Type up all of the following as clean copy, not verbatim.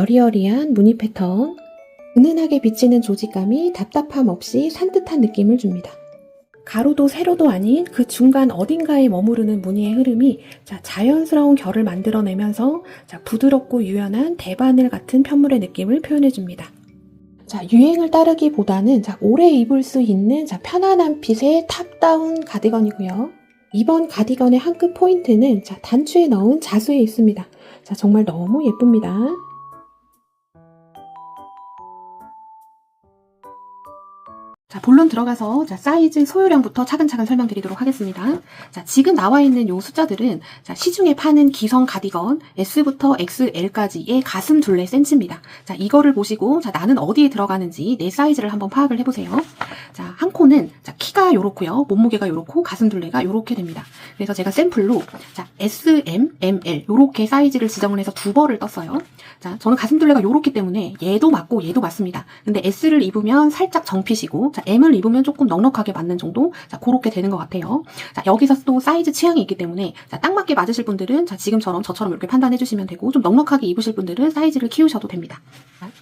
여리여리한 무늬 패턴, 은은하게 비치는 조직감이 답답함 없이 산뜻한 느낌을 줍니다. 가로도 세로도 아닌 그 중간 어딘가에 머무르는 무늬의 흐름이 자연스러운 결을 만들어내면서 부드럽고 유연한 대바늘 같은 편물의 느낌을 표현해줍니다. 유행을 따르기보다는 오래 입을 수 있는 편안한 핏의 탑다운 가디건이고요. 이번 가디건의 한 끗 포인트는 단추에 넣은 자수에 있습니다. 정말 너무 예쁩니다. 본론 들어가서 사이즈 소요량부터 차근차근 설명드리도록 하겠습니다. 지금 나와 있는 요 숫자들은 시중에 파는 기성 가디건 S부터 XL까지의 가슴 둘레 센치입니다. 이거를 보시고 나는 어디에 들어가는지 내 사이즈를 한번 파악을 해보세요. 한 코는 키가 요렇고요. 몸무게가 요렇고 가슴 둘레가 요렇게 됩니다. 그래서 제가 샘플로 S, M, ML 요렇게 사이즈를 지정을 해서 두 벌을 떴어요. 저는 가슴 둘레가 요렇기 때문에 얘도 맞고 얘도 맞습니다. 근데 S를 입으면 살짝 정핏이고 M을 입으면 조금 넉넉하게 맞는 정도, 그렇게 되는 것 같아요. 여기서 또 사이즈 취향이 있기 때문에 딱 맞게 맞으실 분들은 지금처럼 저처럼 이렇게 판단해 주시면 되고, 좀 넉넉하게 입으실 분들은 사이즈를 키우셔도 됩니다.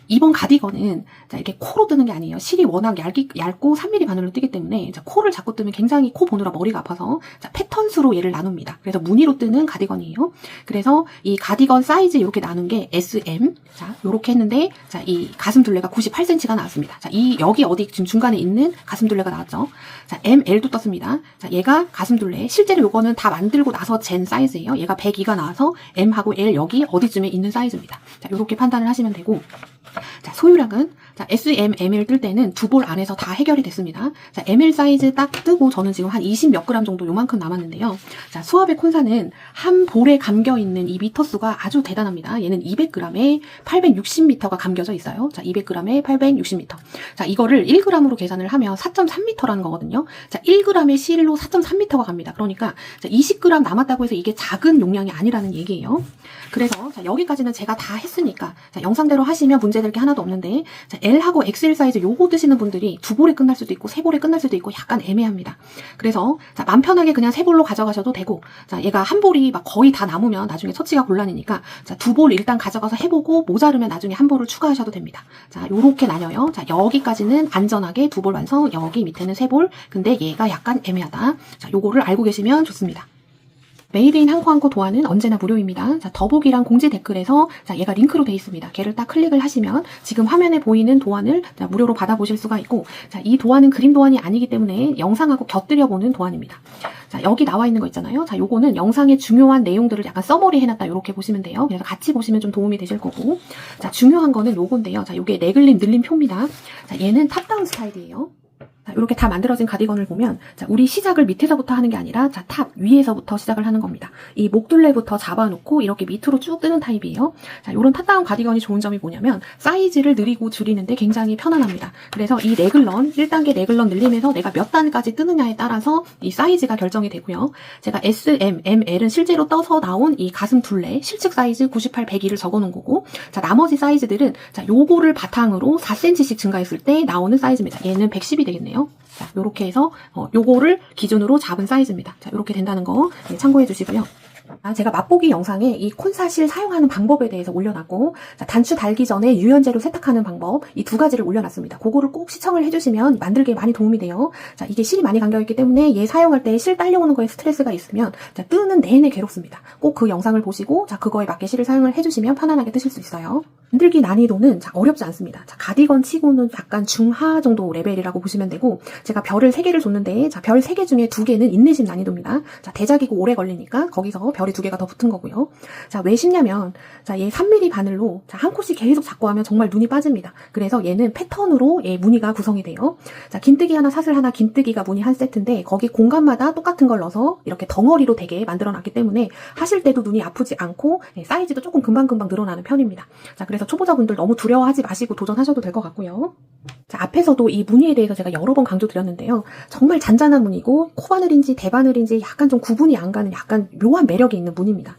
이번 가디건은 이렇게 코로 뜨는 게 아니에요. 실이 워낙 얇고 3mm 바늘로 뜨기 때문에 코를 자꾸 뜨면 굉장히 코 보느라 머리가 아파서 패턴수로 얘를 나눕니다. 그래서 무늬로 뜨는 가디건이에요. 그래서 이 가디건 사이즈 이렇게 나눈 게 S, M, 요렇게 했는데 이 가슴 둘레가 98cm가 나왔습니다. 여기 어디 지금 중간에 있는 가슴 둘레가 나왔죠. ML도 떴습니다. 얘가 가슴 둘레, 실제로 요거는 다 만들고 나서 잰 사이즈예요. 얘가 102가 나와서 M하고 L 여기 어디쯤에 있는 사이즈입니다. 요렇게 판단을 하시면 되고, 소유량은 S, M, ML 뜰 때는 두 볼 안에서 다 해결이 됐습니다. ML 사이즈 딱 뜨고 저는 지금 한 20 몇 그램 정도 요만큼 남았는데요. 수아베 콘사는 한 볼에 감겨있는 이 미터 수가 아주 대단합니다. 얘는 200g에 860m가 감겨져 있어요. 200g에 860m. 이거를 1g으로 계산을 하면 4.3m라는 거거든요. 1g의 실로 4.3m가 갑니다. 그러니까 20g 남았다고 해서 이게 작은 용량이 아니라는 얘기예요. 그래서 여기까지는 제가 다 했으니까 영상대로 하시면 문제될 게 하나도 없는데, L하고 XL 사이즈 요거 드시는 분들이 두 볼에 끝날 수도 있고 세 볼에 끝날 수도 있고 약간 애매합니다. 그래서 맘 편하게 그냥 세 볼로 가져가셔도 되고, 얘가 한 볼이 막 거의 다 남으면 나중에 처치가 곤란이니까 두 볼 일단 가져가서 해보고 모자르면 나중에 한 볼을 추가하셔도 됩니다. 요렇게 나뉘어요. 여기까지는 안전하게 두 볼 완성, 여기 밑에는 세 볼. 근데 얘가 약간 애매하다. 요거를 알고 계시면 좋습니다. 메이드인 한코 도안은 언제나 무료입니다. 더보기랑 공지 댓글에서 얘가 링크로 되어 있습니다. 걔를 딱 클릭을 하시면 지금 화면에 보이는 도안을 무료로 받아보실 수가 있고, 이 도안은 그림 도안이 아니기 때문에 영상하고 곁들여보는 도안입니다. 여기 나와 있는 거 있잖아요. 요거는 영상의 중요한 내용들을 약간 써머리 해놨다 이렇게 보시면 돼요. 그래서 같이 보시면 좀 도움이 되실 거고, 중요한 거는 요건데요. 요게 네글림 늘림 표입니다. 얘는 탑다운 스타일이에요. 이렇게 다 만들어진 가디건을 보면 우리 시작을 밑에서부터 하는 게 아니라 탑 위에서부터 시작을 하는 겁니다. 이 목둘레부터 잡아놓고 이렇게 밑으로 쭉 뜨는 타입이에요. 이런 탑다운 가디건이 좋은 점이 뭐냐면 사이즈를 늘리고 줄이는데 굉장히 편안합니다. 그래서 이 네글런 1단계 네글런 늘림에서 내가 몇 단까지 뜨느냐에 따라서 이 사이즈가 결정이 되고요. 제가 S, M, ML은 실제로 떠서 나온 이 가슴 둘레 실측 사이즈 98, 102를 적어놓은 거고, 나머지 사이즈들은 요거를 바탕으로 4cm씩 증가했을 때 나오는 사이즈입니다. 얘는 110이 되겠네요. 요렇게 해서 요거를 기준으로 잡은 사이즈입니다. 요렇게 된다는 거 참고해 주시고요. 제가 맛보기 영상에 이 콘사실 사용하는 방법에 대해서 올려놨고, 단추 달기 전에 유연제로 세탁하는 방법, 이 두 가지를 올려놨습니다. 그거를 꼭 시청을 해주시면 만들기에 많이 도움이 돼요. 이게 실이 많이 감겨있기 때문에 얘 사용할 때 실 딸려오는 거에 스트레스가 있으면 뜨는 내내 괴롭습니다. 꼭 그 영상을 보시고 그거에 맞게 실을 사용을 해주시면 편안하게 뜨실 수 있어요. 만들기 난이도는 어렵지 않습니다. 가디건 치고는 약간 중하 정도 레벨이라고 보시면 되고, 제가 별을 3개를 줬는데 별 3개 중에 2개는 인내심 난이도입니다. 대작이고 오래 걸리니까 거기서 별이 2개가 더 붙은 거고요. 왜 쉽냐면 얘 3mm 바늘로 한 코씩 계속 잡고 하면 정말 눈이 빠집니다. 그래서 얘는 패턴으로 얘 무늬가 구성이 돼요. 긴뜨기 하나, 사슬 하나, 긴뜨기가 무늬 한 세트인데 거기 공간마다 똑같은 걸 넣어서 이렇게 덩어리로 되게 만들어 놨기 때문에 하실 때도 눈이 아프지 않고 사이즈도 조금 금방금방 늘어나는 편입니다. 그래서 초보자분들 너무 두려워하지 마시고 도전하셔도 될 것 같고요. 앞에서도 이 무늬에 대해서 제가 여러 번 강조드렸는데요. 정말 잔잔한 무늬고 코바늘인지 대바늘인지 약간 좀 구분이 안 가는 약간 묘한 매력이 있는 무늬입니다.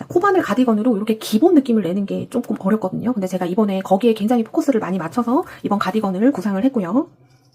코바늘 가디건으로 이렇게 기본 느낌을 내는 게 조금 어렵거든요. 근데 제가 이번에 거기에 굉장히 포커스를 많이 맞춰서 이번 가디건을 구상을 했고요.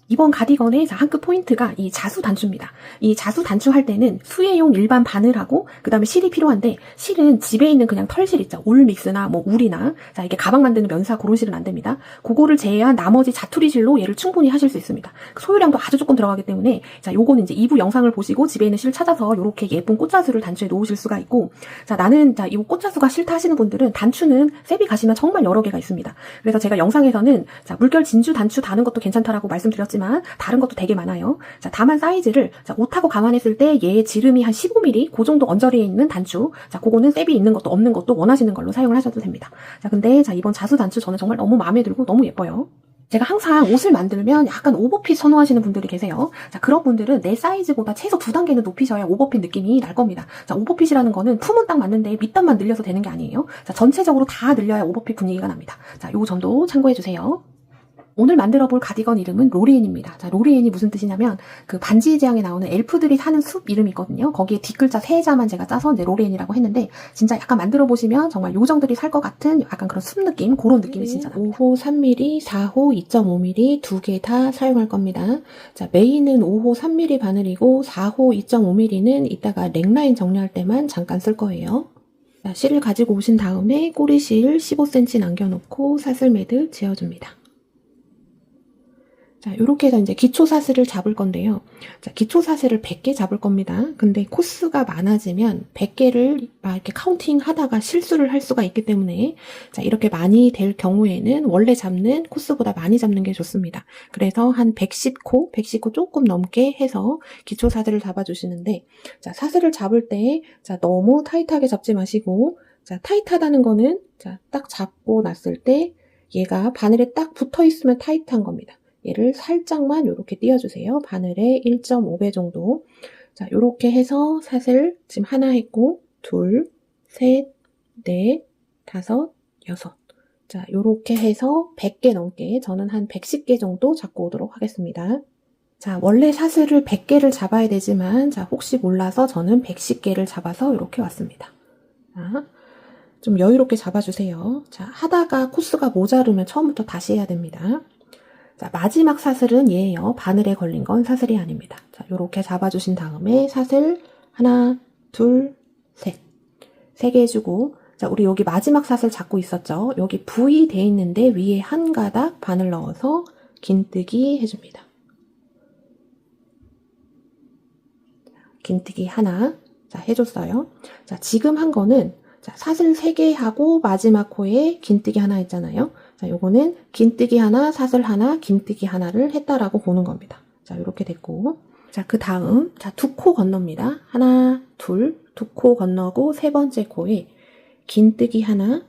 이번 가디건의 한 끗 포인트가 이 자수 단추입니다. 이 자수 단추할 때는 수혜용 일반 바늘하고 그 다음에 실이 필요한데, 실은 집에 있는 그냥 털실 있죠. 울 믹스나 뭐 울이나, 자, 이게 가방 만드는 면사 그런 실은 안 됩니다. 그거를 제외한 나머지 자투리 실로 얘를 충분히 하실 수 있습니다. 소요량도 아주 조금 들어가기 때문에, 자, 요거는 이제 2부 영상을 보시고 집에 있는 실 찾아서 요렇게 예쁜 꽃자수를 단추에 놓으실 수가 있고, 자, 나는 이 꽃자수가 싫다 하시는 분들은 단추는 세비 가시면 정말 여러 개가 있습니다. 그래서 제가 영상에서는 자, 물결 진주 단추 다는 것도 괜찮다라고 말씀드렸지만 다른 것도 되게 많아요. 자, 다만 사이즈를 자, 옷하고 감안했을 때 얘의 지름이 한 15mm 그 정도 언저리에 있는 단추. 자, 그거는 셉이 있는 것도 없는 것도 원하시는 걸로 사용을 하셔도 됩니다. 자, 근데 자, 이번 자수 단추 저는 정말 너무 마음에 들고 너무 예뻐요. 제가 항상 옷을 만들면 약간 오버핏 선호하시는 분들이 계세요. 자, 그런 분들은 내 사이즈보다 최소 2단계는 높이셔야 오버핏 느낌이 날 겁니다. 자, 오버핏이라는 거는 품은 딱 맞는데 밑단만 늘려서 되는 게 아니에요. 자, 전체적으로 다 늘려야 오버핏 분위기가 납니다. 자, 요 점도 참고해주세요. 오늘 만들어 볼 가디건 이름은 로리엔입니다. 자, 로리엔이 무슨 뜻이냐면 그 반지의 제왕에 나오는 엘프들이 사는 숲 이름이 있거든요. 거기에 뒷글자 3자만 제가 짜서 이제 로리엔이라고 했는데, 진짜 약간 만들어 보시면 정말 요정들이 살 것 같은 약간 그런 숲 느낌, 그런 느낌이 진짜 납니다. 5호 3mm, 4호 2.5mm 두 개 다 사용할 겁니다. 자, 메인은 5호 3mm 바늘이고 4호 2.5mm는 이따가 넥라인 정리할 때만 잠깐 쓸 거예요. 자, 실을 가지고 오신 다음에 꼬리실 15cm 남겨놓고 사슬 매듭 지어줍니다. 자, 요렇게 해서 이제 기초 사슬을 잡을 건데요. 자, 기초 사슬을 100개 잡을 겁니다. 근데 코스가 많아지면 100개를 막 이렇게 카운팅 하다가 실수를 할 수가 있기 때문에, 자, 이렇게 많이 될 경우에는 원래 잡는 코스보다 많이 잡는 게 좋습니다. 그래서 한 110코 조금 넘게 해서 기초 사슬을 잡아주시는데, 자, 사슬을 잡을 때, 자, 너무 타이트하게 잡지 마시고, 자, 타이트하다는 거는, 자, 딱 잡고 났을 때 얘가 바늘에 딱 붙어 있으면 타이트한 겁니다. 얘를 살짝만 이렇게 띄워주세요. 바늘의 1.5배 정도. 자, 이렇게 해서 사슬 지금 하나 했고, 둘, 셋, 넷, 다섯, 여섯. 자, 이렇게 해서 100개 넘게, 저는 한 110개 정도 잡고 오도록 하겠습니다. 자, 원래 사슬을 100개를 잡아야 되지만, 자, 혹시 몰라서 저는 110개를 잡아서 이렇게 왔습니다. 자, 좀 여유롭게 잡아주세요. 자, 하다가 코스가 모자르면 처음부터 다시 해야 됩니다. 자, 마지막 사슬은 얘예요. 바늘에 걸린 건 사슬이 아닙니다. 자, 요렇게 잡아주신 다음에 사슬 하나, 둘, 셋. 3개 해주고, 자, 우리 여기 마지막 사슬 잡고 있었죠? 여기 V 돼 있는데 위에 한 가닥 바늘 넣어서 긴뜨기 해줍니다. 긴뜨기 하나. 자, 해줬어요. 자, 지금 한 거는 자, 사슬 3개 하고 마지막 코에 긴뜨기 하나 했잖아요. 자, 요거는 긴뜨기 하나, 사슬 하나, 긴뜨기 하나를 했다라고 보는 겁니다. 자, 요렇게 됐고. 자, 그 다음, 자, 2코 건넙니다. 하나, 둘, 2코 건너고 세 번째 코에 긴뜨기 하나,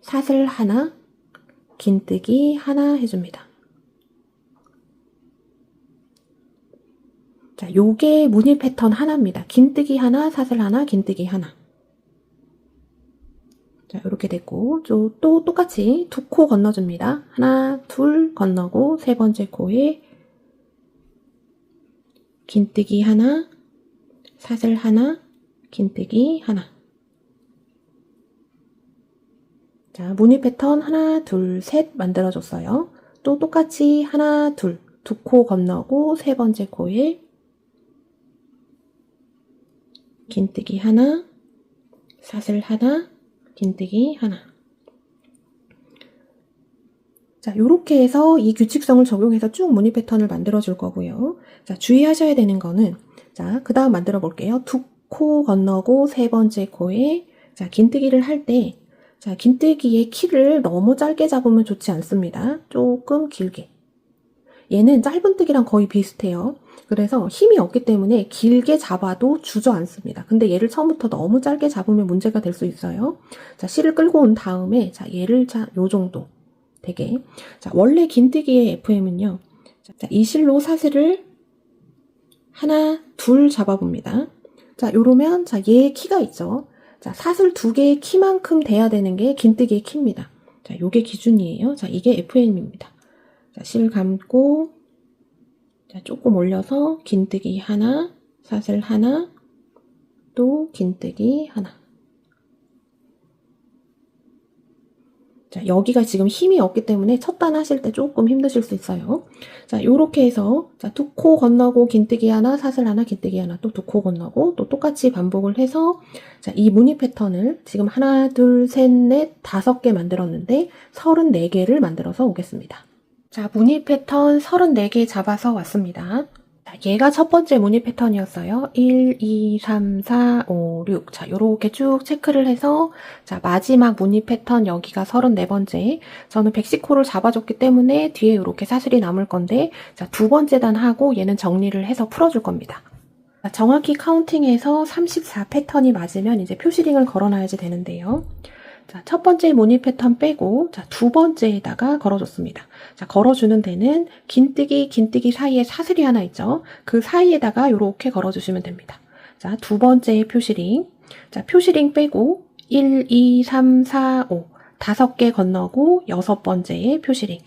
사슬 하나, 긴뜨기 하나 해줍니다. 자, 요게 무늬 패턴 하나입니다. 긴뜨기 하나, 사슬 하나, 긴뜨기 하나. 자, 이렇게 됐고, 또 똑같이 2코 건너줍니다. 하나, 둘 건너고 세 번째 코에 긴뜨기 하나, 사슬 하나, 긴뜨기 하나. 자, 무늬 패턴 하나, 둘, 셋 만들어줬어요. 또 똑같이 하나, 둘, 2코 건너고 세 번째 코에 긴뜨기 하나, 사슬 하나, 긴뜨기 하나. 자, 요렇게 해서 이 규칙성을 적용해서 쭉 무늬 패턴을 만들어 줄 거고요. 자, 주의하셔야 되는 거는, 자, 그 다음 만들어 볼게요. 2코 건너고 세 번째 코에, 자, 긴뜨기를 할 때, 자, 긴뜨기의 키를 너무 짧게 잡으면 좋지 않습니다. 조금 길게. 얘는 짧은뜨기랑 거의 비슷해요. 그래서 힘이 없기 때문에 길게 잡아도 주저앉습니다. 근데 얘를 처음부터 너무 짧게 잡으면 문제가 될 수 있어요. 자, 실을 끌고 온 다음에, 자, 얘를 요 정도 되게. 자, 원래 긴뜨기의 FM은요. 자, 이 실로 사슬을 하나, 둘 잡아봅니다. 자, 요러면, 자, 얘의 키가 있죠. 자, 사슬 2개의 키만큼 돼야 되는 게 긴뜨기의 키입니다. 자, 요게 기준이에요. 자, 이게 FM입니다. 자, 실 감고, 자, 조금 올려서 긴뜨기 하나, 사슬 하나, 또 긴뜨기 하나. 자, 여기가 지금 힘이 없기 때문에 첫 단 하실 때 조금 힘드실 수 있어요. 자, 요렇게 해서, 자, 두 코 건너고 긴뜨기 하나, 사슬 하나, 긴뜨기 하나, 또 두 코 건너고, 또 똑같이 반복을 해서, 자, 이 무늬 패턴을 지금 하나, 둘, 셋, 넷, 5개 만들었는데, 34개를 만들어서 오겠습니다. 자, 무늬 패턴 34개 잡아서 왔습니다. 자, 얘가 첫 번째 무늬 패턴이었어요. 1, 2, 3, 4, 5, 6. 자, 요렇게 쭉 체크를 해서, 자, 마지막 무늬 패턴 여기가 34번째. 저는 110코를 잡아줬기 때문에 뒤에 요렇게 사슬이 남을 건데, 자, 두 번째 단 하고 얘는 정리를 해서 풀어줄 겁니다. 자, 정확히 카운팅해서 34 패턴이 맞으면 이제 표시링을 걸어놔야지 되는데요. 자, 첫 번째 무늬 패턴 빼고, 자, 두 번째에다가 걸어줬습니다. 자, 걸어주는 데는 긴뜨기 사이에 사슬이 하나 있죠. 그 사이에다가 이렇게 걸어주시면 됩니다. 자, 두 번째 표시링. 자, 표시링 빼고, 1, 2, 3, 4, 5. 5개 건너고, 6번째의 표시링.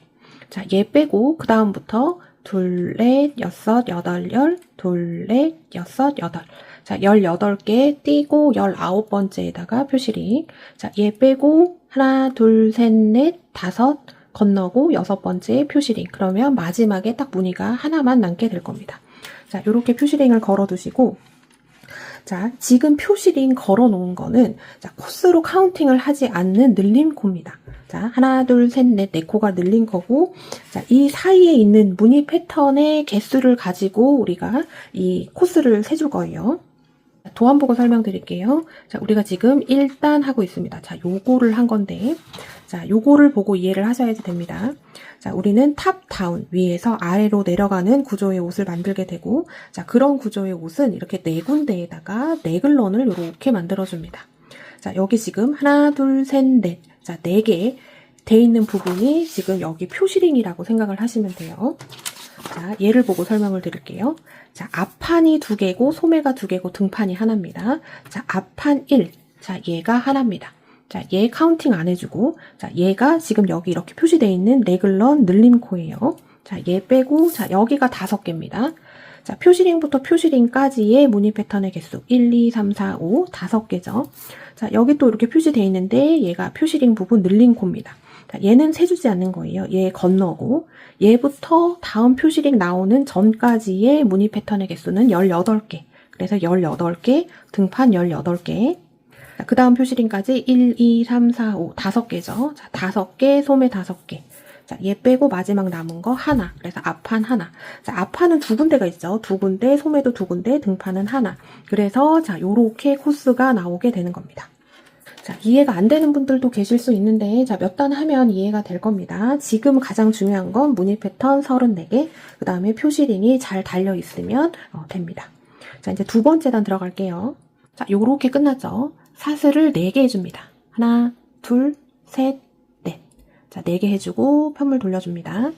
자, 얘 빼고, 그 다음부터, 둘, 넷, 여섯, 여덟, 열, 둘, 넷, 여섯, 여덟. 자, 18개 띄고 19번째에다가 표시링. 자, 얘 빼고 하나, 둘, 셋, 넷, 5 건너고 6번째 표시링. 그러면 마지막에 딱 무늬가 하나만 남게 될 겁니다. 자, 요렇게 표시링을 걸어 두시고, 자, 지금 표시링 걸어 놓은 거는, 자, 코스로 카운팅을 하지 않는 늘림 코입니다. 자, 하나, 둘, 셋, 넷, 4코가 늘린 거고, 자, 이 사이에 있는 무늬 패턴의 개수를 가지고 우리가 이 코스를 세줄 거예요. 도안 보고 설명드릴게요. 자, 우리가 지금 1단 하고 있습니다. 자, 요거를 한 건데, 자, 요거를 보고 이해를 하셔야지 됩니다. 자, 우리는 탑, 다운, 위에서 아래로 내려가는 구조의 옷을 만들게 되고, 자, 그런 구조의 옷은 이렇게 4군데에다가 네글런을 이렇게 만들어줍니다. 자, 여기 지금 하나, 둘, 셋, 넷. 자, 4개 돼 있는 부분이 지금 여기 표시링이라고 생각을 하시면 돼요. 자, 얘를 보고 설명을 드릴게요. 자, 앞판이 2개고 소매가 2개고 등판이 하나입니다. 자, 앞판 1. 자, 얘가 하나입니다. 자, 얘 카운팅 안 해주고, 자, 얘가 지금 여기 이렇게 표시되어 있는 레글런 늘림코예요. 자, 얘 빼고, 자, 여기가 5개입니다. 자, 표시링부터 표시링까지의 무늬 패턴의 개수 1, 2, 3, 4, 5, 5개죠. 자, 여기 또 이렇게 표시되어 있는데 얘가 표시링 부분 늘림코입니다. 자, 얘는 세주지 않는 거예요. 얘 건너고, 얘부터 다음 표시링 나오는 전까지의 무늬 패턴의 개수는 18개. 그래서 18개, 등판 18개. 자, 그 다음 표시링까지 1, 2, 3, 4, 5, 5개죠. 자, 5개, 소매 5개. 자, 얘 빼고 마지막 남은 거 하나. 그래서 앞판 하나. 자, 앞판은 2군데가 있죠. 2군데, 소매도 2군데, 등판은 하나. 그래서 자, 요렇게 코스가 나오게 되는 겁니다. 자, 이해가 안 되는 분들도 계실 수 있는데, 자, 몇 단 하면 이해가 될 겁니다. 지금 가장 중요한 건 무늬 패턴 34개, 그 다음에 표시링이 잘 달려 있으면 됩니다. 자, 이제 두 번째 단 들어갈게요. 자, 요렇게 끝났죠? 사슬을 4개 해줍니다. 하나, 둘, 셋, 넷. 자, 4개 해주고 편물 돌려줍니다.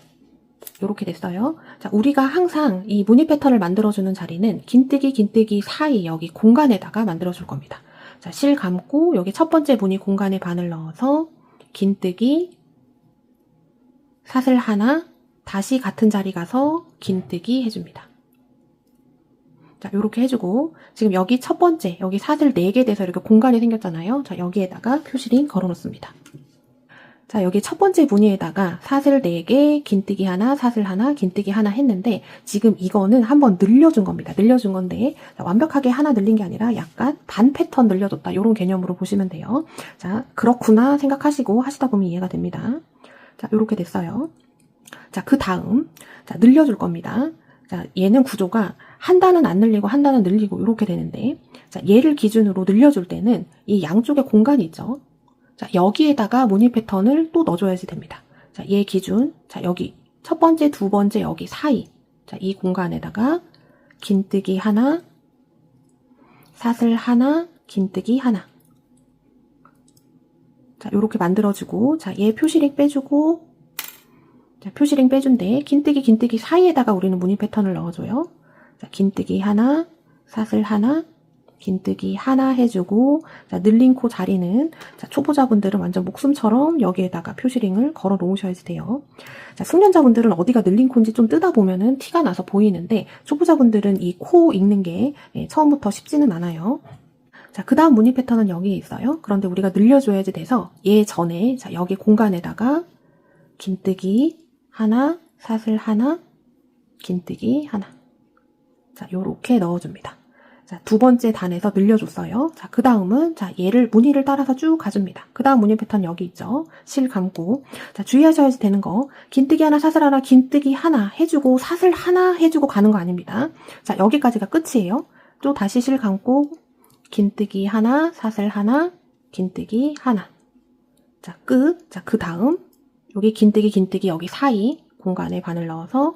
요렇게 됐어요. 자, 우리가 항상 이 무늬 패턴을 만들어주는 자리는 긴뜨기 사이 여기 공간에다가 만들어줄 겁니다. 자, 실 감고 여기 첫 번째 무늬 공간에 바늘 넣어서 긴뜨기, 사슬 하나, 다시 같은 자리 가서 긴뜨기 해줍니다. 자, 요렇게 해주고 지금 여기 첫 번째, 여기 사슬 4개 돼서 이렇게 공간이 생겼잖아요. 자, 여기에다가 표시링 걸어 놓습니다. 자, 여기 첫 번째 무늬에다가 사슬 4개, 긴뜨기 하나, 사슬 하나, 긴뜨기 하나 했는데 지금 이거는 한번 늘려준 겁니다. 늘려준 건데 자, 완벽하게 하나 늘린 게 아니라 약간 반 패턴 늘려줬다. 이런 개념으로 보시면 돼요. 자, 그렇구나 생각하시고 하시다 보면 이해가 됩니다. 자, 요렇게 됐어요. 자, 그 다음 자, 늘려줄 겁니다. 자, 얘는 구조가 한 단은 안 늘리고 한 단은 늘리고 이렇게 되는데 자, 얘를 기준으로 늘려줄 때는 이 양쪽에 공간이 있죠. 자, 여기에다가 무늬 패턴을 또 넣어줘야지 됩니다. 자, 얘 기준. 자, 여기 첫 번째, 두 번째 여기 사이. 자, 이 공간에다가 긴뜨기 하나, 사슬 하나, 긴뜨기 하나. 자, 요렇게 만들어주고, 자, 얘 표시링 빼주고, 자, 표시링 빼준데, 긴뜨기 사이에다가 우리는 무늬 패턴을 넣어줘요. 자, 긴뜨기 하나, 사슬 하나, 긴뜨기 하나 해주고, 자, 늘린 코 자리는, 자, 초보자분들은 완전 목숨처럼 여기에다가 표시링을 걸어 놓으셔야지 돼요. 자, 숙련자분들은 어디가 늘린 코인지 좀 뜯어 보면은 티가 나서 보이는데, 초보자분들은 이 코 읽는 게 처음부터 쉽지는 않아요. 자, 그 다음 무늬 패턴은 여기에 있어요. 그런데 우리가 늘려줘야지 돼서 얘 전에, 자, 여기 공간에다가 긴뜨기 하나, 사슬 하나, 긴뜨기 하나. 자, 요렇게 넣어줍니다. 자, 두 번째 단에서 늘려줬어요. 자, 그 다음은, 자, 얘를 무늬를 따라서 쭉 가줍니다. 그 다음 무늬 패턴 여기 있죠. 실 감고. 자, 주의하셔야지 되는 거. 긴뜨기 하나, 사슬 하나, 긴뜨기 하나 해주고, 사슬 하나 해주고 가는 거 아닙니다. 자, 여기까지가 끝이에요. 또 다시 실 감고, 긴뜨기 하나, 사슬 하나, 긴뜨기 하나. 자, 끝. 자, 그 다음, 여기 긴뜨기 여기 사이 공간에 바늘 넣어서,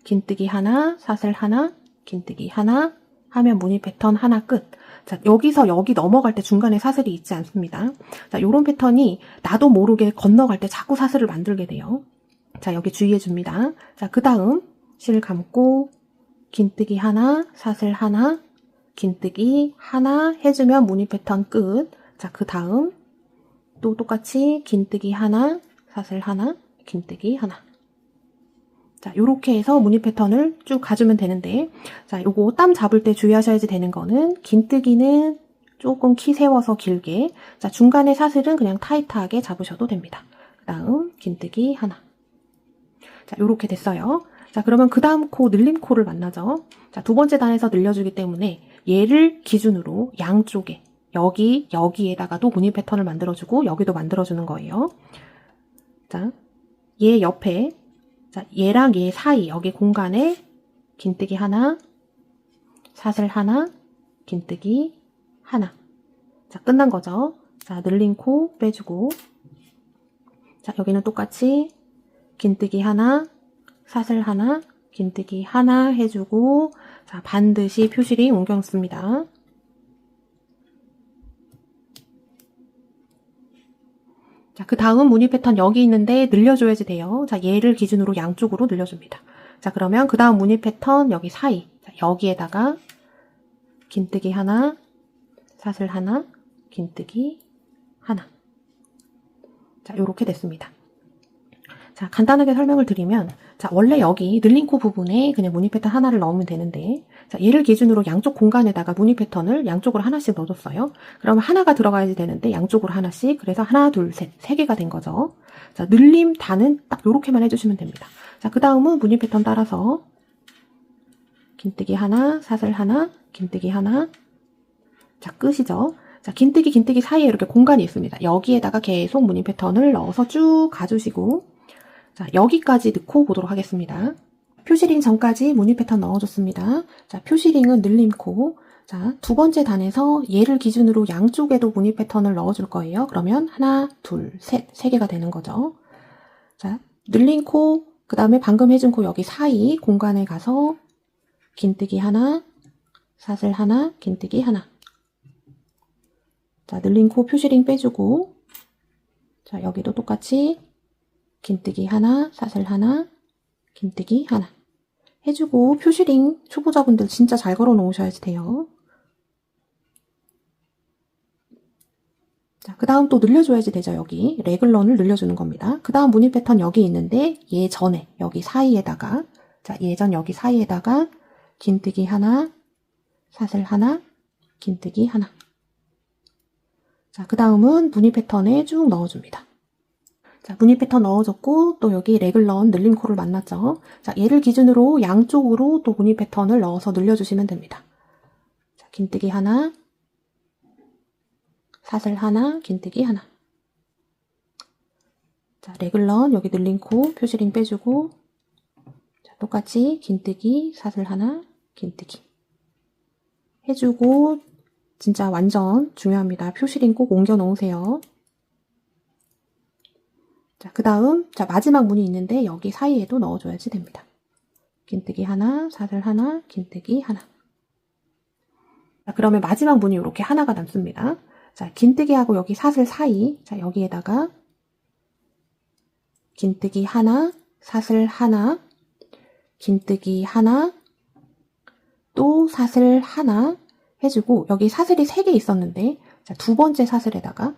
긴뜨기 하나, 사슬 하나, 긴뜨기 하나, 하면 무늬 패턴 하나 끝. 자, 여기서 여기 넘어갈 때 중간에 사슬이 있지 않습니다. 자, 요런 패턴이 나도 모르게 건너갈 때 자꾸 사슬을 만들게 돼요. 자, 여기 주의해 줍니다. 자, 그 다음 실 감고 긴뜨기 하나, 사슬 하나, 긴뜨기 하나 해주면 무늬 패턴 끝. 자, 그 다음 또 똑같이 긴뜨기 하나, 사슬 하나, 긴뜨기 하나. 자, 요렇게 해서 무늬 패턴을 쭉 가주면 되는데, 자, 요거 땀 잡을 때 주의하셔야지 되는 거는, 긴뜨기는 조금 키 세워서 길게, 자, 중간에 사슬은 그냥 타이트하게 잡으셔도 됩니다. 그 다음, 긴뜨기 하나. 자, 요렇게 됐어요. 자, 그러면 그 다음 코, 늘림 코를 만나죠. 자, 두 번째 단에서 늘려주기 때문에, 얘를 기준으로 양쪽에, 여기에다가도 무늬 패턴을 만들어주고, 여기도 만들어주는 거예요. 자, 얘 옆에, 자, 얘랑 얘 사이, 여기 공간에 긴뜨기 하나, 사슬 하나, 긴뜨기 하나. 자, 끝난 거죠. 자, 늘린 코 빼주고. 자, 여기는 똑같이 긴뜨기 하나, 사슬 하나, 긴뜨기 하나 해주고, 자, 반드시 표시링 옮겨 놓습니다. 자, 그 다음 무늬 패턴 여기 있는데 늘려줘야지 돼요. 자, 얘를 기준으로 양쪽으로 늘려줍니다. 자, 그러면 그 다음 무늬 패턴 여기 사이. 자, 여기에다가 긴뜨기 하나, 사슬 하나, 긴뜨기 하나. 자, 요렇게 됐습니다. 자, 간단하게 설명을 드리면, 자, 원래 여기 늘린 코 부분에 그냥 무늬 패턴 하나를 넣으면 되는데, 자, 얘를 기준으로 양쪽 공간에다가 무늬 패턴을 양쪽으로 하나씩 넣어줬어요. 그러면 하나가 들어가야지 되는데, 양쪽으로 하나씩, 그래서 하나, 둘, 셋, 세 개가 된 거죠. 자, 늘림 단은 딱 요렇게만 해주시면 됩니다. 자, 그 다음은 무늬 패턴 따라서, 긴뜨기 하나, 사슬 하나, 긴뜨기 하나. 자, 끝이죠. 자, 긴뜨기 사이에 이렇게 공간이 있습니다. 여기에다가 계속 무늬 패턴을 넣어서 쭉 가주시고, 자, 여기까지 넣고 보도록 하겠습니다. 표시링 전까지 무늬 패턴 넣어줬습니다. 자, 표시링은 늘림코. 자, 두 번째 단에서 얘를 기준으로 양쪽에도 무늬 패턴을 넣어줄 거예요. 그러면 하나, 둘, 셋, 세 개가 되는 거죠. 자, 늘림코, 그 다음에 방금 해준 코 여기 사이 공간에 가서 긴뜨기 하나, 사슬 하나, 긴뜨기 하나. 자, 늘림코 표시링 빼주고, 자, 여기도 똑같이 긴뜨기 하나, 사슬 하나, 긴뜨기 하나 해주고, 표시링 초보자분들 진짜 잘 걸어 놓으셔야지 돼요. 자, 그 다음 또 늘려줘야지 되죠. 여기 레글런을 늘려주는 겁니다. 그 다음 무늬 패턴 여기 있는데 얘 전에 여기 사이에다가, 자, 예전 여기 사이에다가 긴뜨기 하나, 사슬 하나, 긴뜨기 하나. 자, 그 다음은 무늬 패턴에 쭉 넣어줍니다. 자, 무늬 패턴 넣어줬고, 또 여기 레글런 늘림 코를 만났죠. 자, 얘를 기준으로 양쪽으로 또 무늬 패턴을 넣어서 늘려주시면 됩니다. 자, 긴뜨기 하나, 사슬 하나, 긴뜨기 하나. 자, 레글런 여기 늘림 코 표시링 빼주고, 자, 똑같이 긴뜨기, 사슬 하나, 긴뜨기 해주고, 진짜 완전 중요합니다. 표시링 꼭 옮겨 놓으세요. 자, 그 다음, 자, 마지막 무늬 있는데 여기 사이에도 넣어줘야지 됩니다. 긴뜨기 하나, 사슬 하나, 긴뜨기 하나. 자, 그러면 마지막 무늬 이렇게 하나가 남습니다. 자, 긴뜨기하고 여기 사슬 사이, 자, 여기에다가 긴뜨기 하나, 사슬 하나, 긴뜨기 하나, 또 사슬 하나 해주고, 여기 사슬이 3개 있었는데, 자, 두 번째 사슬에다가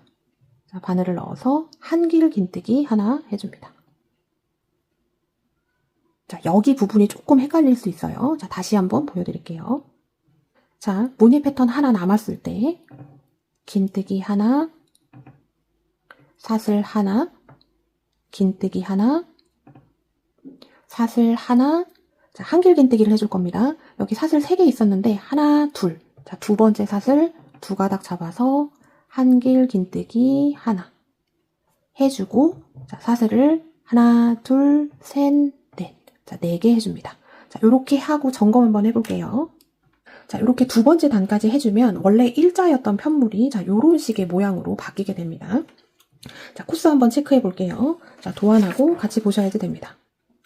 자, 바늘을 넣어서 한길 긴뜨기 하나 해줍니다. 자, 여기 부분이 조금 헷갈릴 수 있어요. 자, 다시 한번 보여드릴게요. 자, 무늬 패턴 하나 남았을 때, 긴뜨기 하나, 사슬 하나, 긴뜨기 하나, 사슬 하나. 자, 한길 긴뜨기를 해줄 겁니다. 여기 사슬 3개 있었는데 하나, 둘. 자, 두 번째 사슬 2가닥 잡아서 한길 긴뜨기 하나 해주고, 자, 사슬을 하나, 둘, 셋, 넷. 자, 4개 해줍니다. 자, 요렇게 하고 점검 한번 해볼게요. 자, 요렇게 두 번째 단까지 해주면 원래 일자였던 편물이 자, 요런 식의 모양으로 바뀌게 됩니다. 자, 코스 한번 체크해 볼게요. 자, 도안하고 같이 보셔야지 됩니다.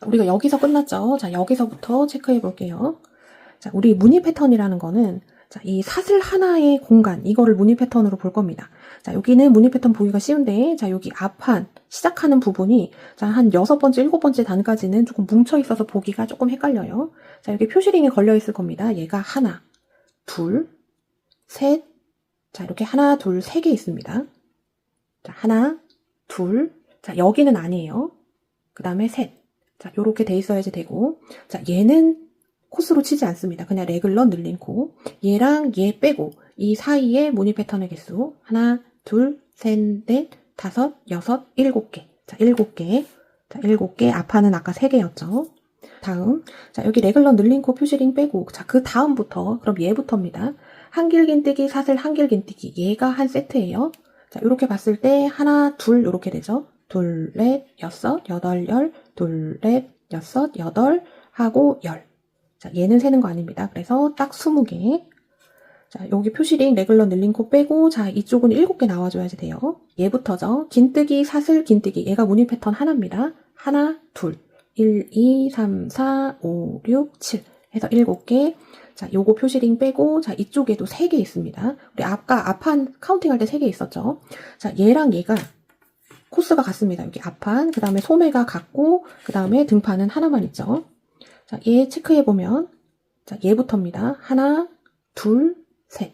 우리가 여기서 끝났죠? 자, 여기서부터 체크해 볼게요. 자, 우리 무늬 패턴이라는 거는 자, 이 사슬 하나의 공간, 이거를 무늬 패턴으로 볼 겁니다. 자, 여기는 무늬 패턴 보기가 쉬운데, 자, 여기 앞판, 시작하는 부분이, 자, 한 6번째, 7번째 단까지는 조금 뭉쳐 있어서 보기가 조금 헷갈려요. 자, 여기 표시링이 걸려 있을 겁니다. 얘가 하나, 둘, 셋, 자, 이렇게 하나, 둘, 3개 있습니다. 자, 하나, 둘, 자, 여기는 아니에요. 그 다음에 셋. 자, 요렇게 돼 있어야지 되고, 자, 얘는 코스로 치지 않습니다. 그냥 레글러 늘린 코. 얘랑 얘 빼고 이 사이에 무늬 패턴의 개수 하나, 둘, 셋, 넷, 다섯, 여섯, 7개. 자, 7개. 자, 7개. 앞판은 아까 3개였죠. 다음, 자, 여기 레글러 늘린 코 표시링 빼고, 자, 그 다음부터, 그럼 얘부터입니다. 한길 긴뜨기, 사슬 한길 긴뜨기. 얘가 한 세트예요. 자, 요렇게 봤을 때 하나, 둘, 요렇게 되죠. 둘, 넷, 여섯, 여덟, 열, 둘, 넷, 여섯, 여덟, 하고 열. 자, 얘는 세는 거 아닙니다. 그래서 딱 20개. 자, 여기 표시링 레글러 늘린 코 빼고, 자, 이쪽은 7개 나와줘야지 돼요. 얘부터죠. 긴뜨기, 사슬, 긴뜨기. 얘가 무늬 패턴 하나입니다. 하나, 둘. 1, 2, 3, 4, 5, 6, 7. 해서 7개. 자, 요거 표시링 빼고, 자, 이쪽에도 3개 있습니다. 우리 아까 앞판 카운팅 할 때 3개 있었죠. 자, 얘랑 얘가 코스가 같습니다. 여기 앞판, 그 다음에 소매가 같고, 그 다음에 등판은 하나만 있죠. 자, 얘 체크해보면, 자, 얘부터입니다. 하나, 둘, 셋.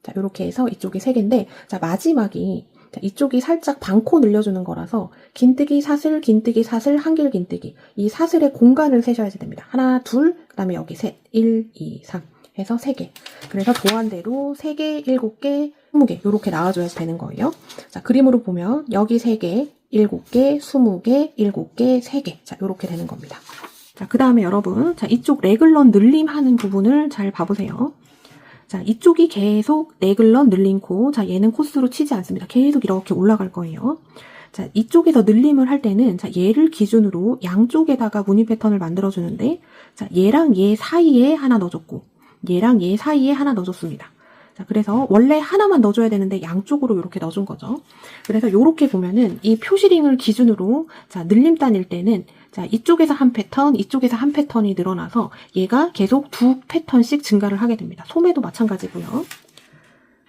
자, 요렇게 해서 이쪽이 3개인데, 자, 마지막이, 자, 이쪽이 살짝 반코 늘려주는 거라서, 긴뜨기, 사슬, 긴뜨기, 사슬, 한길 긴뜨기. 이 사슬의 공간을 세셔야지 됩니다. 하나, 둘, 그 다음에 여기 셋. 1, 2, 3. 해서 3개. 그래서 도안대로 3개, 7개, 20개. 요렇게 나와줘야 되는 거예요. 자, 그림으로 보면, 여기 3개, 7개, 20개, 7개, 3개. 자, 요렇게 되는 겁니다. 자, 그 다음에 여러분, 자, 이쪽 레글러 늘림 하는 부분을 잘 봐보세요. 자, 이쪽이 계속 레글러 늘린 코. 자, 얘는 코스로 치지 않습니다. 계속 이렇게 올라갈 거예요. 자, 이쪽에서 늘림을 할 때는, 자, 얘를 기준으로 양쪽에다가 무늬 패턴을 만들어주는데, 자, 얘랑 얘 사이에 하나 넣어줬고, 얘랑 얘 사이에 하나 넣어줬습니다. 자, 그래서 원래 하나만 넣어줘야 되는데 양쪽으로 이렇게 넣어준 거죠. 그래서 이렇게 보면은 이 표시링을 기준으로 자, 늘림단일 때는 자, 이쪽에서 한 패턴, 이쪽에서 한 패턴이 늘어나서 얘가 계속 2패턴씩 증가를 하게 됩니다. 소매도 마찬가지고요.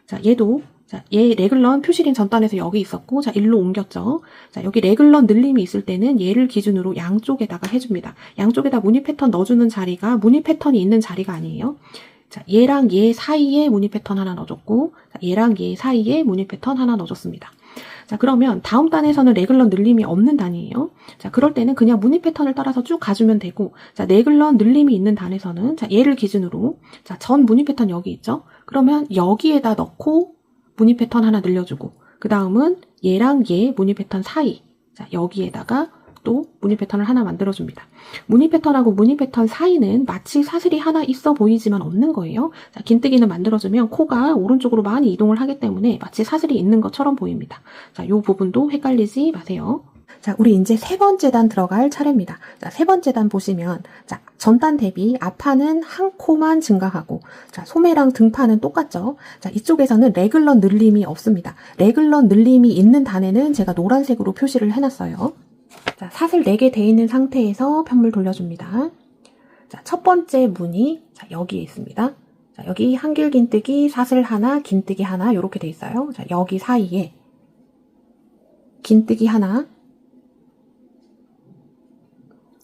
자, 얘도 자, 얘 레글런 표시링 전단에서 여기 있었고, 자, 일로 옮겼죠. 자, 여기 레글런 늘림이 있을 때는 얘를 기준으로 양쪽에다가 해줍니다. 양쪽에다 무늬 패턴 넣어주는 자리가 무늬 패턴이 있는 자리가 아니에요. 자, 얘랑 얘 사이에 무늬 패턴 하나 넣어줬고, 자, 얘랑 얘 사이에 무늬 패턴 하나 넣어줬습니다. 자, 그러면 다음 단에서는 레글러 늘림이 없는 단이에요. 자, 그럴 때는 그냥 무늬 패턴을 따라서 쭉 가주면 되고, 자, 레글러 늘림이 있는 단에서는, 자, 얘를 기준으로, 자, 전 무늬 패턴 여기 있죠? 그러면 여기에다 넣고, 무늬 패턴 하나 늘려주고, 그 다음은 얘랑 얘 무늬 패턴 사이, 자, 여기에다가 또 무늬 패턴을 하나 만들어줍니다. 무늬 패턴하고 무늬 패턴 사이는 마치 사슬이 하나 있어 보이지만 없는 거예요. 자, 긴뜨기는 만들어주면 코가 오른쪽으로 많이 이동을 하기 때문에 마치 사슬이 있는 것처럼 보입니다. 자, 요 부분도 헷갈리지 마세요. 자, 우리 이제 3번째 단 들어갈 차례입니다. 자, 3번째 단 보시면, 자, 전단 대비 앞판은 한 코만 증가하고, 자, 소매랑 등판은 똑같죠? 자, 이쪽에서는 레글러 늘림이 없습니다. 레글러 늘림이 있는 단에는 제가 노란색으로 표시를 해놨어요. 자, 사슬 4개 돼 있는 상태에서 편물 돌려줍니다. 자, 첫 번째 무늬, 자, 여기에 있습니다. 자, 여기 한길 긴뜨기, 사슬 하나, 긴뜨기 하나, 요렇게 돼 있어요. 자, 여기 사이에 긴뜨기 하나,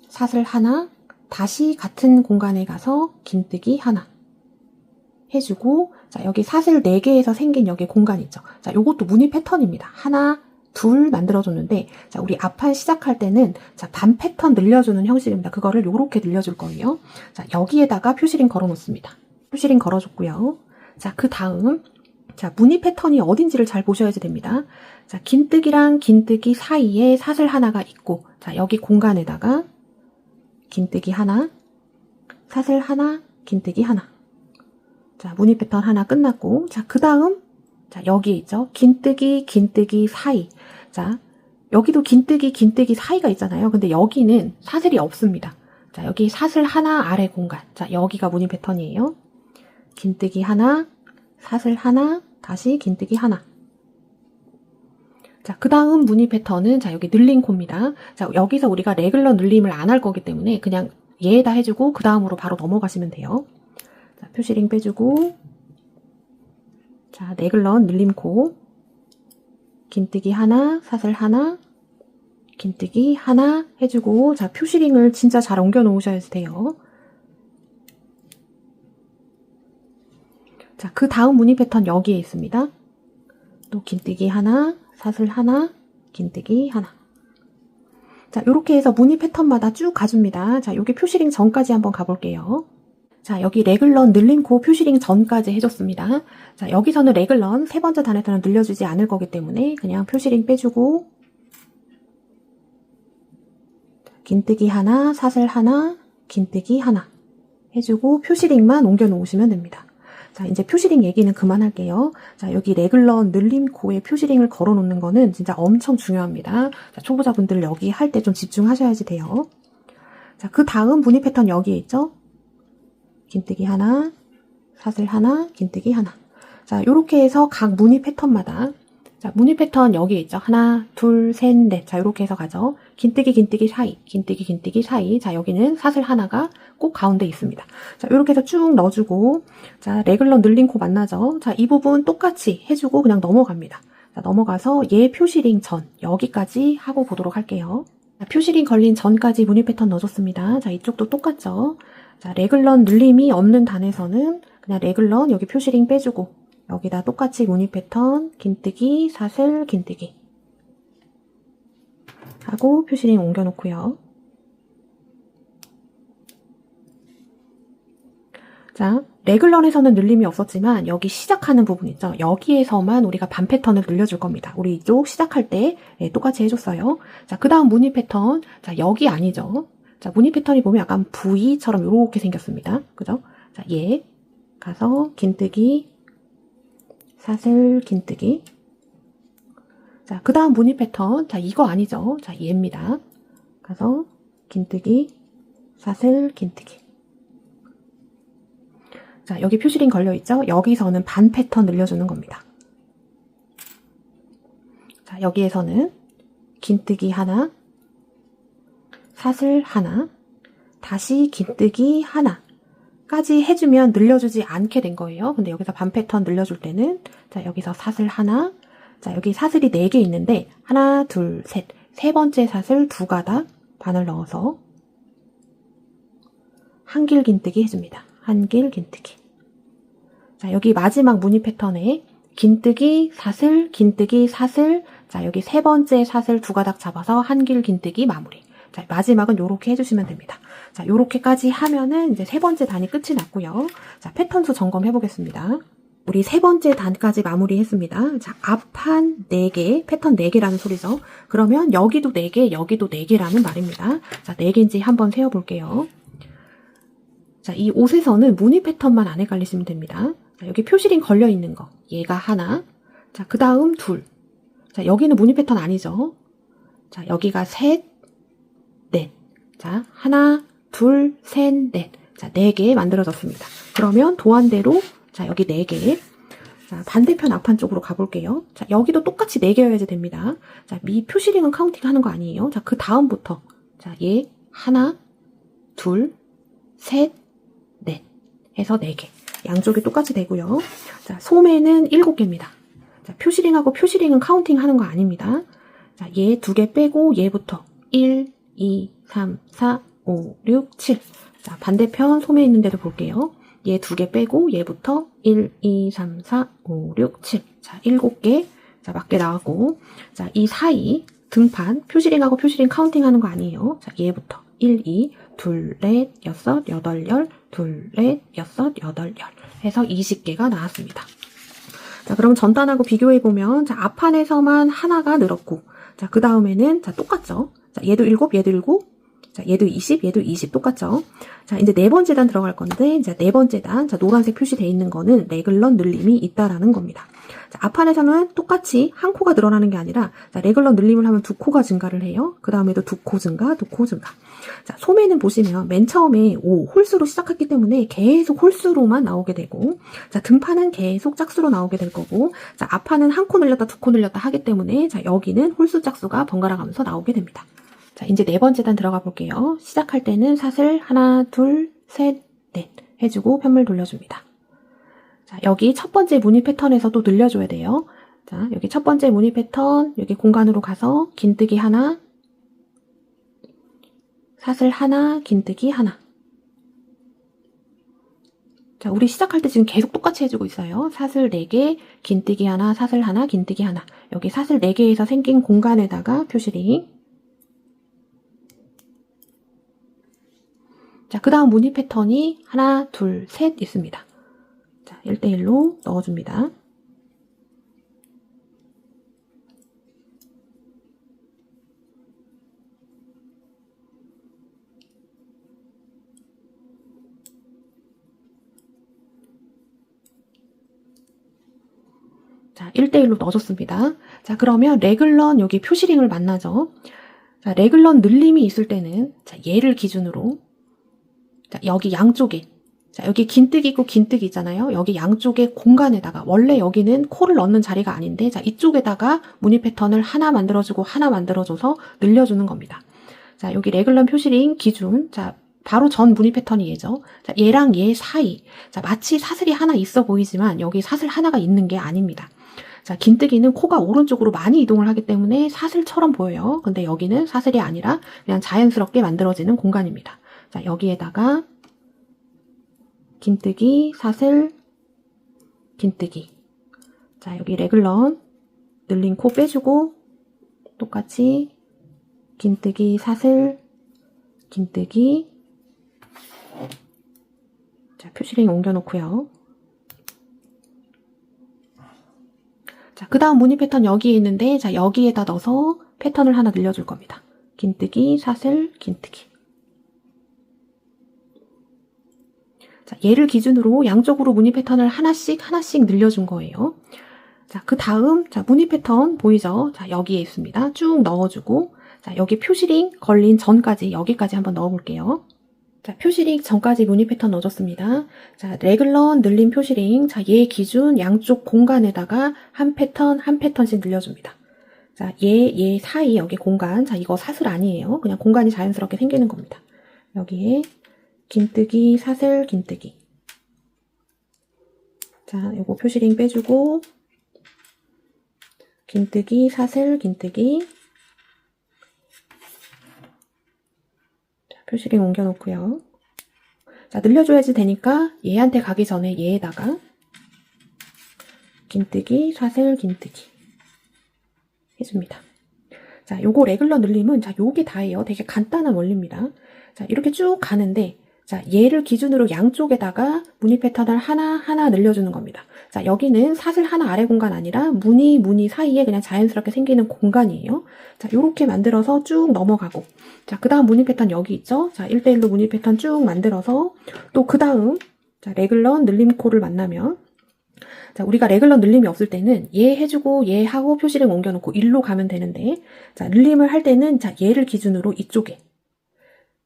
사슬 하나, 다시 같은 공간에 가서 긴뜨기 하나 해주고, 자, 여기 사슬 4개에서 생긴 여기 공간 있죠. 자, 요것도 무늬 패턴입니다. 하나, 둘 만들어줬는데, 자, 우리 앞판 시작할 때는, 자, 반 패턴 늘려주는 형식입니다. 그거를 요렇게 늘려줄 거예요. 자, 여기에다가 표시링 걸어 놓습니다. 표시링 걸어줬고요. 자, 그 다음, 자, 무늬 패턴이 어딘지를 잘 보셔야지 됩니다. 자, 긴뜨기랑 긴뜨기 사이에 사슬 하나가 있고, 자, 여기 공간에다가 긴뜨기 하나, 사슬 하나, 긴뜨기 하나. 자, 무늬 패턴 하나 끝났고, 자, 그 다음, 자, 여기 있죠. 긴뜨기, 긴뜨기 사이. 자, 여기도 긴뜨기, 긴뜨기 사이가 있잖아요. 근데 여기는 사슬이 없습니다. 자, 여기 사슬 하나 아래 공간. 자, 여기가 무늬 패턴이에요. 긴뜨기 하나, 사슬 하나, 다시 긴뜨기 하나. 자, 그 다음 무늬 패턴은, 자, 여기 늘린 코입니다. 자, 여기서 우리가 레귤러 늘림을 안 할 거기 때문에 그냥 얘에다 해주고, 그 다음으로 바로 넘어가시면 돼요. 자, 표시링 빼주고, 자, 레귤러 늘림 코. 긴뜨기 하나, 사슬 하나, 긴뜨기 하나 해주고, 자, 표시링을 진짜 잘 옮겨 놓으셔야 돼요. 자, 그 다음 무늬 패턴 여기에 있습니다. 또 긴뜨기 하나, 사슬 하나, 긴뜨기 하나. 자, 요렇게 해서 무늬 패턴마다 쭉 가줍니다. 자, 여기 표시링 전까지 한번 가볼게요. 자, 여기 레귤런 늘림 코 표시링 전까지 해줬습니다. 자, 여기서는 레귤런 세 번째 단에서는 늘려주지 않을 거기 때문에 그냥 표시링 빼주고, 긴뜨기 하나, 사슬 하나, 긴뜨기 하나 해주고 표시링만 옮겨 놓으시면 됩니다. 자, 이제 표시링 얘기는 그만할게요. 자, 여기 레귤런 늘림 코에 표시링을 걸어 놓는 거는 진짜 엄청 중요합니다. 자, 초보자분들 여기 할 때 좀 집중하셔야지 돼요. 자, 그 다음 무늬 패턴 여기에 있죠? 긴뜨기 하나, 사슬 하나, 긴뜨기 하나. 자, 요렇게 해서 각 무늬 패턴마다, 자, 무늬 패턴 여기에 있죠? 하나, 둘, 셋, 넷. 자, 요렇게 해서 가죠. 긴뜨기, 긴뜨기 사이, 긴뜨기, 긴뜨기 사이. 자, 여기는 사슬 하나가 꼭 가운데 있습니다. 자, 요렇게 해서 쭉 넣어주고, 자, 레귤러 늘린 코 만나죠? 자, 이 부분 똑같이 해주고 그냥 넘어갑니다. 자, 넘어가서 얘 표시링 전, 여기까지 하고 보도록 할게요. 자, 표시링 걸린 전까지 무늬 패턴 넣어줬습니다. 자, 이쪽도 똑같죠? 자, 레귤런 늘림이 없는 단에서는 그냥 레귤런 여기 표시링 빼주고, 여기다 똑같이 무늬 패턴, 긴뜨기, 사슬, 긴뜨기 하고 표시링 옮겨놓고요. 자, 레귤런에서는 늘림이 없었지만 여기 시작하는 부분 있죠. 여기에서만 우리가 반 패턴을 늘려줄 겁니다. 우리 이쪽 시작할 때 똑같이 해줬어요. 자, 그 다음 무늬 패턴, 자, 여기 아니죠. 자, 무늬 패턴이 보면 약간 V처럼 이렇게 생겼습니다. 그죠? 자, 얘 가서 긴뜨기, 사슬, 긴뜨기. 자, 그 다음 무늬 패턴. 자, 이거 아니죠. 자, 얘입니다. 가서 긴뜨기, 사슬, 긴뜨기. 자, 여기 표시링 걸려있죠? 여기서는 반 패턴 늘려주는 겁니다. 자, 여기에서는 긴뜨기 하나, 사슬 하나, 다시 긴뜨기 하나 까지 해주면 늘려주지 않게 된 거예요. 근데 여기서 반 패턴 늘려줄 때는, 자, 여기서 사슬 하나, 자, 여기 사슬이 4개 있는데 하나, 둘, 셋, 세 번째 사슬 2가닥 반을 넣어서 한길 긴뜨기 해줍니다. 한길 긴뜨기. 자, 여기 마지막 무늬 패턴에 긴뜨기, 사슬, 긴뜨기, 사슬. 자, 여기 세 번째 사슬 2가닥 잡아서 한길 긴뜨기 마무리. 자, 마지막은 요렇게 해주시면 됩니다. 자, 요렇게까지 하면은 이제 세 번째 단이 끝이 났고요. 자, 패턴수 점검해 보겠습니다. 우리 세 번째 단까지 마무리했습니다. 자, 앞판 4개, 패턴 4개라는 소리죠. 그러면 여기도 4개, 여기도 4개라는 말입니다. 자, 4개인지 한번 세어볼게요. 자, 이 옷에서는 무늬 패턴만 안 헷갈리시면 됩니다. 자, 여기 표시링 걸려있는 거, 얘가 하나. 자, 그 다음 둘. 자, 여기는 무늬 패턴 아니죠. 자, 여기가 셋, 넷. 자, 하나, 둘, 셋, 넷. 자, 4개 만들어졌습니다. 그러면 도안대로, 자, 여기 4개. 자, 반대편 앞판 쪽으로 가볼게요. 자, 여기도 똑같이 4개여야지 됩니다. 자, 미 표시링은 카운팅 하는 거 아니에요. 자, 그 다음부터. 자, 얘, 하나, 둘, 셋, 넷. 해서 4개. 양쪽이 똑같이 되고요. 자, 소매는 7개입니다. 자, 표시링하고 표시링은 카운팅 하는 거 아닙니다. 자, 얘 2개 빼고 얘부터 1, 2, 3, 4, 5, 6, 7. 자, 반대편 소매 있는 데도 볼게요. 얘 2개 빼고 얘부터 1, 2, 3, 4, 5, 6, 7. 자, 7개. 자, 맞게 나왔고. 자, 이 사이 등판 표시링하고 표시링 카운팅 하는 거 아니에요. 자, 얘부터 1, 2, 둘, 넷, 여섯, 여덟, 열, 둘, 넷, 여섯, 여덟, 열 해서 20개가 나왔습니다. 자, 그럼 전단하고 비교해보면, 자, 앞판에서만 하나가 늘었고, 자, 그 다음에는, 자, 똑같죠? 자, 얘도 7, 얘도 7, 자, 얘도 20, 얘도 20 똑같죠? 자, 이제 네 번째 단 들어갈 건데, 자, 네 번째 단, 자, 노란색 표시되어 있는 거는 레글런 늘림이 있다라는 겁니다. 자, 앞판에서는 똑같이 한 코가 늘어나는 게 아니라, 자, 레글런 늘림을 하면 2코가 증가를 해요. 그 다음에도 2코 증가, 2코 증가. 자, 소매는 보시면 맨 처음에 5, 홀수로 시작했기 때문에 계속 홀수로만 나오게 되고, 자, 등판은 계속 짝수로 나오게 될 거고, 자, 앞판은 한 코 늘렸다, 2코 늘렸다 하기 때문에, 자, 여기는 홀수 짝수가 번갈아 가면서 나오게 됩니다. 자, 이제 네 번째 단 들어가 볼게요. 시작할 때는 사슬 하나, 둘, 셋, 넷 해주고 편물 돌려줍니다. 자, 여기 첫 번째 무늬 패턴에서도 늘려줘야 돼요. 자, 여기 첫 번째 무늬 패턴, 여기 공간으로 가서 긴뜨기 하나, 사슬 하나, 긴뜨기 하나. 자, 우리 시작할 때 지금 계속 똑같이 해주고 있어요. 사슬 4개, 긴뜨기 하나, 사슬 하나, 긴뜨기 하나. 여기 사슬 4개에서 생긴 공간에다가 표시링. 자, 그 다음 무늬 패턴이 하나, 둘, 셋 있습니다. 자, 1대1로 넣어줍니다. 자, 1대1로 넣어줬습니다. 자, 그러면 레글런 여기 표시링을 만나죠. 자, 레글런 늘림이 있을 때는, 자, 얘를 기준으로, 자, 여기 양쪽에, 자, 여기 긴뜨기 있고 긴뜨기 있잖아요. 여기 양쪽에 공간에다가, 원래 여기는 코를 넣는 자리가 아닌데, 자, 이쪽에다가 무늬 패턴을 하나 만들어주고 하나 만들어줘서 늘려주는 겁니다. 자, 여기 레글런 표시링 기준, 자, 바로 전 무늬 패턴이 얘죠. 자, 얘랑 얘 사이. 자, 마치 사슬이 하나 있어 보이지만, 여기 사슬 하나가 있는 게 아닙니다. 자, 긴뜨기는 코가 오른쪽으로 많이 이동을 하기 때문에 사슬처럼 보여요. 근데 여기는 사슬이 아니라 그냥 자연스럽게 만들어지는 공간입니다. 자, 여기에다가 긴뜨기, 사슬, 긴뜨기. 자, 여기 레글런 늘린 코 빼주고 똑같이 긴뜨기, 사슬, 긴뜨기. 자, 표시링 옮겨놓고요. 자, 그 다음 무늬 패턴 여기에 있는데, 자, 여기에다 넣어서 패턴을 하나 늘려줄 겁니다. 긴뜨기, 사슬, 긴뜨기. 자, 얘를 기준으로 양쪽으로 무늬 패턴을 하나씩 늘려준 거예요. 자, 그 다음, 자, 무늬 패턴 보이죠? 자, 여기에 있습니다. 쭉 넣어주고, 자, 여기 표시링 걸린 전까지, 여기까지 한번 넣어볼게요. 자, 표시링 전까지 무늬 패턴 넣어줬습니다. 자, 레글런 늘림 표시링, 자, 얘 기준 양쪽 공간에다가 한 패턴씩 늘려줍니다. 자, 얘 사이 여기 공간, 자, 이거 사슬 아니에요. 그냥 공간이 자연스럽게 생기는 겁니다. 여기에 긴뜨기, 사슬, 긴뜨기. 자, 요거 표시링 빼주고, 긴뜨기, 사슬, 긴뜨기. 자, 표시링 옮겨놓고요. 자, 늘려줘야지 되니까 얘한테 가기 전에 얘에다가 긴뜨기, 사슬, 긴뜨기 해줍니다. 자, 요거 레글러 늘림은, 자, 요게 다예요. 되게 간단한 원리입니다. 자, 이렇게 쭉 가는데, 자, 얘를 기준으로 양쪽에다가 무늬 패턴을 하나 늘려주는 겁니다. 자, 여기는 사슬 하나 아래 공간 아니라 무늬 사이에 그냥 자연스럽게 생기는 공간이에요. 자, 요렇게 만들어서 쭉 넘어가고. 자, 그 다음 무늬 패턴 여기 있죠? 자, 1대1로 무늬 패턴 쭉 만들어서 또 그 다음, 자, 레글런 늘림 코를 만나면, 자, 우리가 레글런 늘림이 없을 때는 얘 해주고 얘 하고 표시를 옮겨놓고 일로 가면 되는데, 자, 늘림을 할 때는, 자, 얘를 기준으로 이쪽에,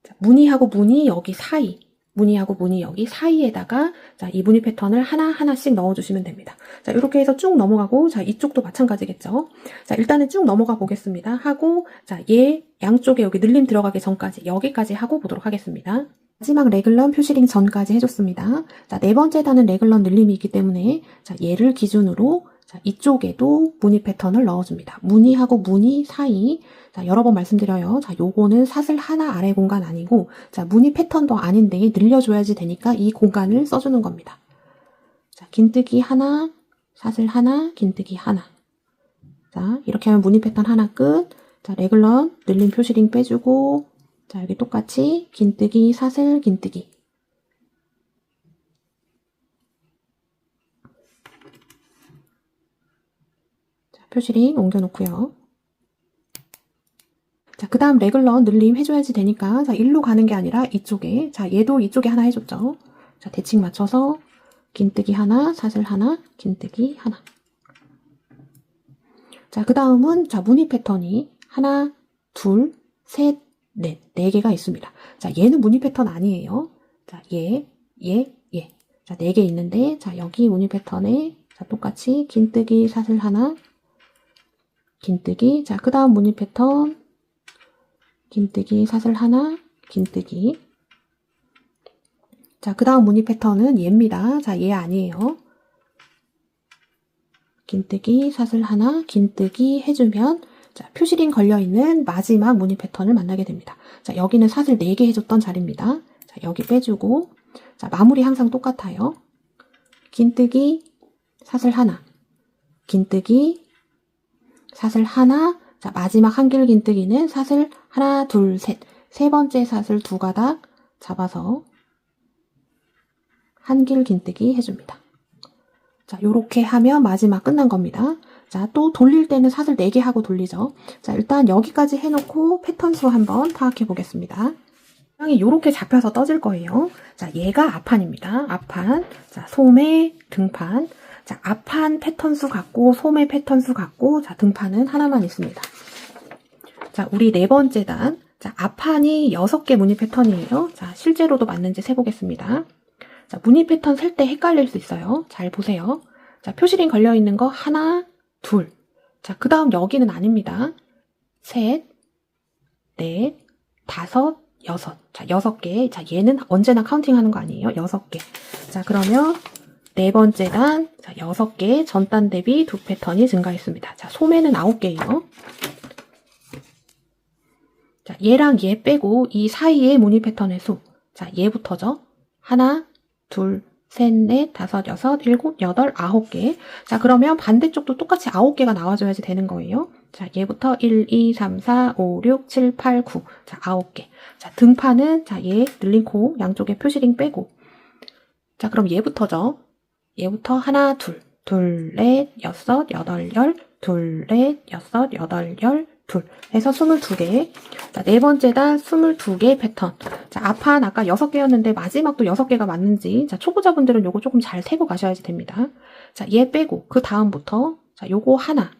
자, 무늬하고 무늬 여기 사이, 무늬하고 무늬 여기 사이에다가, 자, 이 무늬 패턴을 하나씩 넣어주시면 됩니다. 자, 이렇게 해서 쭉 넘어가고, 자, 이쪽도 마찬가지겠죠. 자, 일단은 쭉 넘어가 보겠습니다. 하고, 자, 얘 양쪽에 여기 늘림 들어가기 전까지, 여기까지 하고 보도록 하겠습니다. 마지막 레글런 표시링 전까지 해줬습니다. 자, 네 번째 단은 레글런 늘림이 있기 때문에, 자, 얘를 기준으로, 자, 이쪽에도 무늬 패턴을 넣어줍니다. 무늬하고 무늬 사이. 자, 여러 번 말씀드려요. 자, 요거는 사슬 하나 아래 공간 아니고, 자, 무늬 패턴도 아닌데 늘려줘야지 되니까 이 공간을 써주는 겁니다. 자, 긴뜨기 하나, 사슬 하나, 긴뜨기 하나. 자, 이렇게 하면 무늬 패턴 하나 끝. 자, 레글런 늘림 표시링 빼주고, 자, 여기 똑같이 긴뜨기, 사슬, 긴뜨기. 표시링 옮겨놓고요. 자, 그 다음 레글런 늘림 해줘야지 되니까, 자, 일로 가는 게 아니라 이쪽에, 자, 얘도 이쪽에 하나 해줬죠. 자, 대칭 맞춰서 긴뜨기 하나, 사슬 하나, 긴뜨기 하나. 자, 그 다음은, 자, 무늬 패턴이 하나, 둘, 셋, 넷, 네 개가 있습니다. 자, 얘는 무늬 패턴 아니에요. 자, 얘. 자, 4개 있는데, 자, 여기 무늬 패턴에, 자, 똑같이 긴뜨기, 사슬 하나, 긴뜨기. 자, 그 다음 무늬 패턴, 긴뜨기, 사슬 하나, 긴뜨기. 자, 그 다음 무늬 패턴은 얘입니다. 자, 얘 아니에요. 긴뜨기, 사슬 하나, 긴뜨기 해주면, 자, 표시링 걸려있는 마지막 무늬 패턴을 만나게 됩니다. 자, 여기는 사슬 4개 해줬던 자리입니다. 자, 여기 빼주고, 자, 마무리 항상 똑같아요. 긴뜨기, 사슬 하나, 긴뜨기, 사슬 하나, 자, 마지막 한길 긴뜨기는 사슬 하나, 둘, 셋. 세 번째 사슬 2가닥 잡아서 한길 긴뜨기 해줍니다. 자, 요렇게 하면 마지막 끝난 겁니다. 자, 또 돌릴 때는 사슬 4개 하고 돌리죠. 자, 일단 여기까지 해놓고 패턴 수 한번 파악해 보겠습니다. 모양이 요렇게 잡혀서 떠질 거예요. 자, 얘가 앞판입니다. 앞판. 자, 소매, 등판. 자, 앞판 패턴 수 같고, 소매 패턴 수 같고, 자, 등판은 하나만 있습니다. 자, 우리 네 번째 단. 자, 앞판이 6개 무늬 패턴이에요. 자, 실제로도 맞는지 세보겠습니다. 자, 무늬 패턴 셀 때 헷갈릴 수 있어요. 잘 보세요. 자, 표시링 걸려있는 거 하나, 둘. 자, 그 다음 여기는 아닙니다. 셋, 넷, 다섯, 여섯. 자, 6개. 자, 얘는 언제나 카운팅하는 거 아니에요. 6개. 자, 그러면 네 번째 단. 자, 6개. 전단 대비 2 패턴이 증가했습니다. 자, 소매는 9개예요. 자, 얘랑 얘 빼고 이 사이의 무늬 패턴의 수. 자, 얘부터죠. 하나, 둘, 셋, 넷, 다섯, 여섯, 일곱, 여덟, 9개. 자, 그러면 반대쪽도 똑같이 9개가 나와줘야지 되는 거예요. 자, 얘부터 1, 2, 3, 4, 5, 6, 7, 8, 9. 자, 9개. 자, 등판은, 자, 얘 늘린 코 양쪽에 표시링 빼고. 자, 그럼 얘부터죠. 얘부터 하나, 둘, 둘, 넷, 여섯, 여덟, 열, 둘, 넷, 여섯, 여덟, 열, 둘. 해서 22개. 자, 네 번째 단 22개 패턴. 자, 앞판 아까 6개였는데 마지막도 6개가 맞는지. 자, 초보자분들은 요거 조금 잘 세고 가셔야지 됩니다. 자, 얘 빼고 그 다음부터 자, 요거 하나,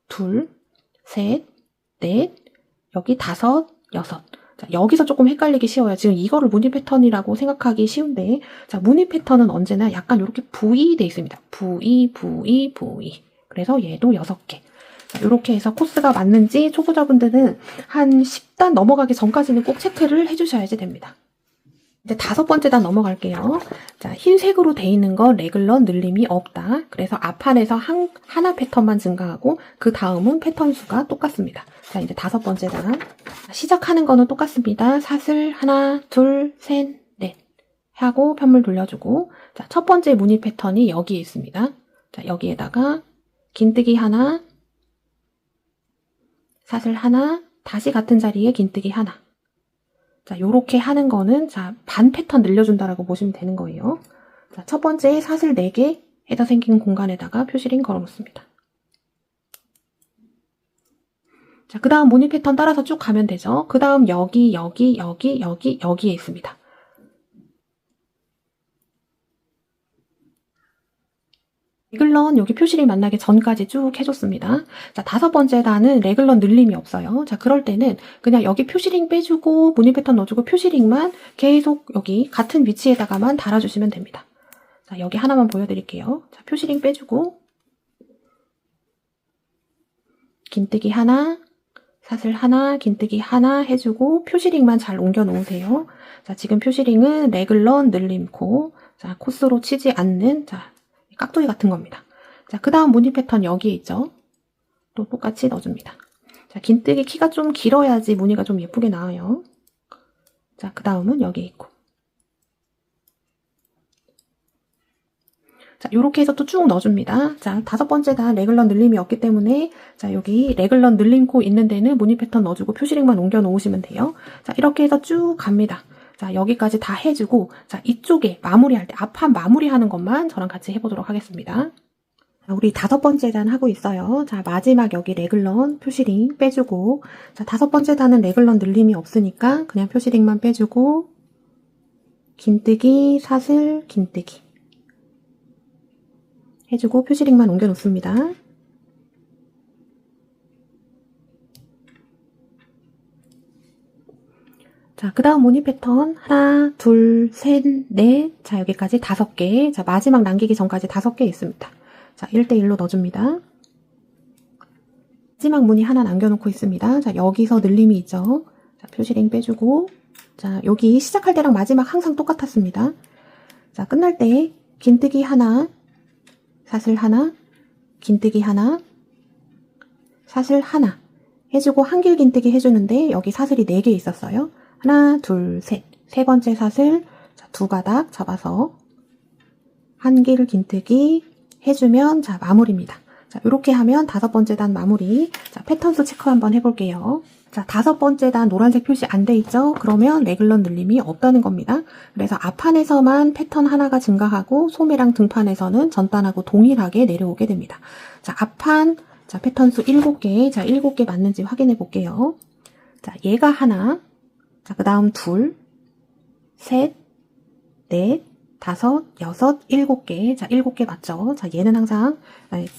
둘, 셋, 넷, 여기 5, 6. 자, 여기서 조금 헷갈리기 쉬워요. 지금 이거를 무늬 패턴이라고 생각하기 쉬운데, 자, 무늬 패턴은 언제나 약간 이렇게 V 돼 있습니다. V. 그래서 얘도 6개. 자, 이렇게 해서 코스가 맞는지 초보자분들은 한 10단 넘어가기 전까지는 꼭 체크를 해주셔야지 됩니다. 이제 5번째 단 넘어갈게요. 자, 흰색으로 돼 있는 건 레글런 늘림이 없다. 그래서 앞판에서 하나 패턴만 증가하고 그 다음은 패턴 수가 똑같습니다. 자, 이제 5번째 단. 시작하는 거는 똑같습니다. 사슬 하나, 둘, 셋, 넷 하고 편물 돌려주고. 자, 첫 번째 무늬 패턴이 여기에 있습니다. 자, 여기에다가 긴뜨기 하나, 사슬 하나, 다시 같은 자리에 긴뜨기 하나. 자, 요렇게 하는 거는, 자, 반 패턴 늘려준다라고 보시면 되는 거예요. 자, 첫 번째 사슬 4개 해서 생긴 공간에다가 표시링 걸어놓습니다. 자, 그 다음 무늬 패턴 따라서 쭉 가면 되죠. 그 다음 여기에 있습니다. 레글런 여기 표시링 만나기 전까지 쭉 해줬습니다. 자, 5번째 단은 레글런 늘림이 없어요. 자, 그럴 때는 그냥 여기 표시링 빼주고 무늬 패턴 넣어주고 표시링만 계속 여기 같은 위치에다가만 달아주시면 됩니다. 자, 여기 하나만 보여드릴게요. 자, 표시링 빼주고 긴뜨기 하나, 사슬 하나, 긴뜨기 하나 해주고 표시링만 잘 옮겨 놓으세요. 자, 지금 표시링은 레글런 늘림 코. 자, 코스로 치지 않는, 자, 깍두기 같은 겁니다. 자, 그 다음 무늬 패턴 여기에 있죠. 또 똑같이 넣어줍니다. 자, 긴뜨기 키가 좀 길어야지 무늬가 좀 예쁘게 나와요. 자, 그 다음은 여기에 있고. 자, 요렇게 해서 또 쭉 넣어줍니다. 자, 5번째 다 레글런 늘림이 없기 때문에, 자, 여기 레글런 늘림 코 있는 데는 무늬 패턴 넣어주고 표시링만 옮겨 놓으시면 돼요. 자, 이렇게 해서 쭉 갑니다. 자, 여기까지 다 해주고, 자, 이쪽에 마무리할 때, 앞판 마무리하는 것만 저랑 같이 해보도록 하겠습니다. 우리 5번째 단 하고 있어요. 자, 마지막 여기 레글런 표시링 빼주고, 자, 5번째 단은 레글런 늘림이 없으니까 그냥 표시링만 빼주고, 긴뜨기, 사슬, 긴뜨기 해주고 표시링만 옮겨 놓습니다. 자, 그 다음 무늬 패턴 하나, 둘, 셋, 넷. 자, 여기까지 5개. 자, 마지막 남기기 전까지 5개 있습니다. 자, 1대1로 넣어줍니다. 마지막 무늬 하나 남겨놓고 있습니다. 자, 여기서 늘림이 있죠. 자, 표시링 빼주고, 자, 여기 시작할 때랑 마지막 항상 똑같았습니다. 자, 끝날 때 긴뜨기 하나, 사슬 하나, 긴뜨기 하나, 사슬 하나 해주고 한길 긴뜨기 해주는데 여기 사슬이 4개 있었어요. 하나, 둘, 셋. 3번째 사슬, 자, 2가닥 잡아서 한길 긴뜨기 해주면, 자, 마무리입니다. 자, 이렇게 하면 5번째 단 마무리. 자, 패턴 수 체크 한번 해볼게요. 자, 5번째 단 노란색 표시 안 돼 있죠? 그러면 레글런 늘림이 없다는 겁니다. 그래서 앞판에서만 패턴 하나가 증가하고 소매랑 등판에서는 전단하고 동일하게 내려오게 됩니다. 자, 앞판, 자, 패턴 수 7개. 자, 7개 맞는지 확인해 볼게요. 자, 얘가 하나. 자, 그 다음 둘, 셋, 넷, 5, 6, 7개. 자, 7개 맞죠? 자, 얘는 항상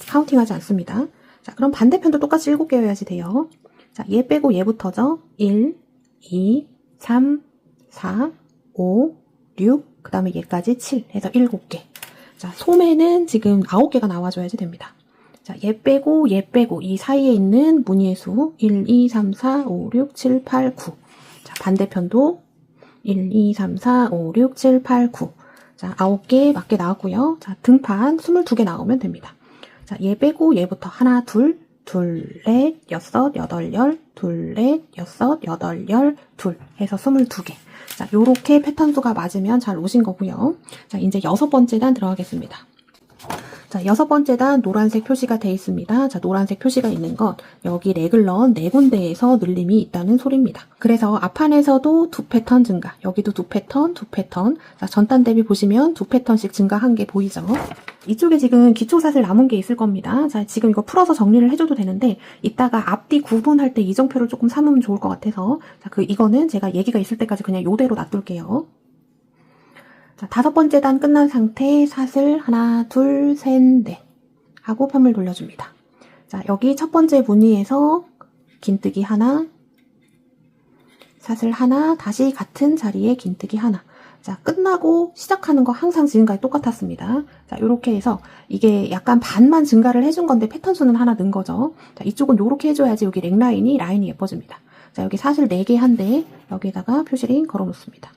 카운팅하지 않습니다. 자, 그럼 반대편도 똑같이 7개여야지 돼요. 자, 얘 빼고 얘부터죠. 1, 2, 3, 4, 5, 6, 그 다음에 얘까지 7 해서 7개. 자, 소매는 지금 9개가 나와줘야지 됩니다. 자, 얘 빼고 이 사이에 있는 무늬의 수 1, 2, 3, 4, 5, 6, 7, 8, 9. 자, 반대편도 1, 2, 3, 4, 5, 6, 7, 8, 9. 자, 9개 맞게 나왔고요. 자, 등판 22개 나오면 됩니다. 자, 얘 빼고 얘부터 하나, 둘, 넷, 6, 8, 10, 둘, 넷, 6, 8, 10, 둘 해서 22개. 자, 요렇게 패턴 수가 맞으면 잘 오신 거고요. 자, 이제 6번째 단 들어가겠습니다. 자, 6번째 단 노란색 표시가 돼 있습니다. 자, 노란색 표시가 있는 건 여기 레글런 4군데에서 늘림이 있다는 소리입니다. 그래서 앞판에서도 2패턴 증가, 여기도 2패턴, 2패턴. 자, 전단 대비 보시면 2패턴씩 증가한 게 보이죠? 이쪽에 지금 기초사슬 남은 게 있을 겁니다. 자, 지금 이거 풀어서 정리를 해줘도 되는데 이따가 앞뒤 구분할 때 이정표를 조금 삼으면 좋을 것 같아서, 자, 이거는 제가 얘기가 있을 때까지 그냥 요대로 놔둘게요. 자, 5번째 단 끝난 상태 사슬 하나, 둘, 셋, 넷 하고 편물 돌려줍니다. 자, 여기 첫 번째 무늬에서 긴뜨기 하나, 사슬 하나, 다시 같은 자리에 긴뜨기 하나. 자, 끝나고 시작하는 거 항상 지금까지 똑같았습니다. 자, 요렇게 해서 이게 약간 반만 증가를 해준 건데 패턴 수는 하나 는 거죠. 자, 이쪽은 요렇게 해줘야지 여기 넥라인이 라인이 예뻐집니다. 자, 여기 사슬 4개 한데 여기다가 표시링 걸어 놓습니다.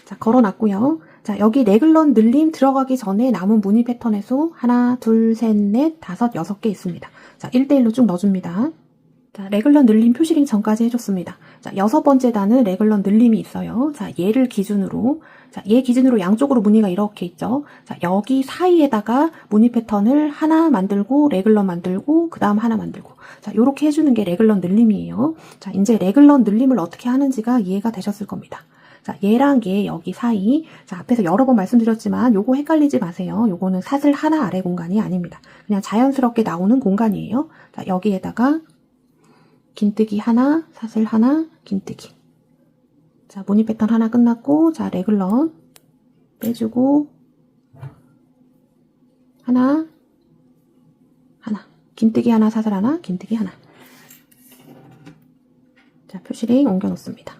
자, 걸어놨고요. 자, 여기 레글런 늘림 들어가기 전에 남은 무늬 패턴의 수 하나, 둘, 셋, 넷, 5, 6개 있습니다. 자, 1대1로 쭉 넣어줍니다. 자, 레글런 늘림 표시링 전까지 해줬습니다. 자, 6번째 단은 레글런 늘림이 있어요. 자, 얘를 기준으로, 자, 얘 기준으로 양쪽으로 무늬가 이렇게 있죠. 자, 여기 사이에다가 무늬 패턴을 하나 만들고, 레글런 만들고, 그 다음 하나 만들고. 자, 요렇게 해주는 게 레글런 늘림이에요. 자, 이제 레글런 늘림을 어떻게 하는지가 이해가 되셨을 겁니다. 자, 얘랑 얘 여기 사이. 자, 앞에서 여러 번 말씀드렸지만 요거 헷갈리지 마세요. 요거는 사슬 하나 아래 공간이 아닙니다. 그냥 자연스럽게 나오는 공간이에요. 자, 여기에다가 긴뜨기 하나, 사슬 하나, 긴뜨기. 자, 무늬 패턴 하나 끝났고, 자, 레글런 빼주고 하나, 긴뜨기 하나, 사슬 하나, 긴뜨기 하나. 자, 표시링 옮겨 놓습니다.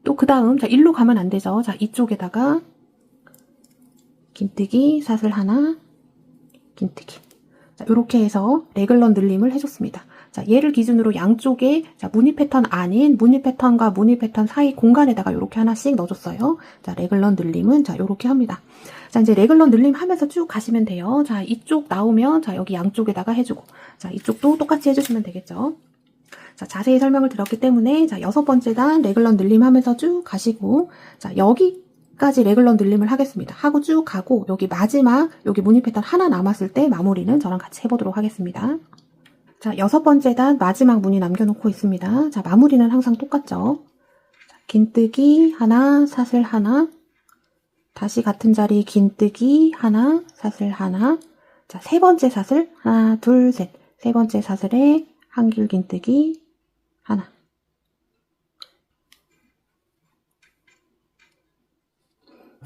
또 그 다음, 자, 일로 가면 안 되죠. 자, 이쪽에다가 긴뜨기, 사슬 하나, 긴뜨기. 자, 요렇게 해서 레글런 늘림을 해줬습니다. 자, 얘를 기준으로 양쪽에, 자, 무늬 패턴 아닌 무늬 패턴과 무늬 패턴 사이 공간에다가 요렇게 하나씩 넣어줬어요. 자, 레글런 늘림은, 자, 요렇게 합니다. 자, 이제 레글런 늘림 하면서 쭉 가시면 돼요. 자, 이쪽 나오면, 자, 여기 양쪽에다가 해주고, 자, 이쪽도 똑같이 해주시면 되겠죠. 자, 자세히 설명을 드렸기 때문에, 자, 6번째 단 레글런 늘림 하면서 쭉 가시고, 자, 여기까지 레글런 늘림을 하겠습니다. 하고 쭉 가고, 여기 마지막, 여기 무늬 패턴 하나 남았을 때 마무리는 저랑 같이 해보도록 하겠습니다. 자, 6번째 단 마지막 무늬 남겨놓고 있습니다. 자, 마무리는 항상 똑같죠. 자, 긴뜨기 하나, 사슬 하나, 다시 같은 자리 긴뜨기 하나, 사슬 하나, 자, 세 번째 사슬 하나, 둘, 셋, 세 번째 사슬에 한길 긴뜨기 하나.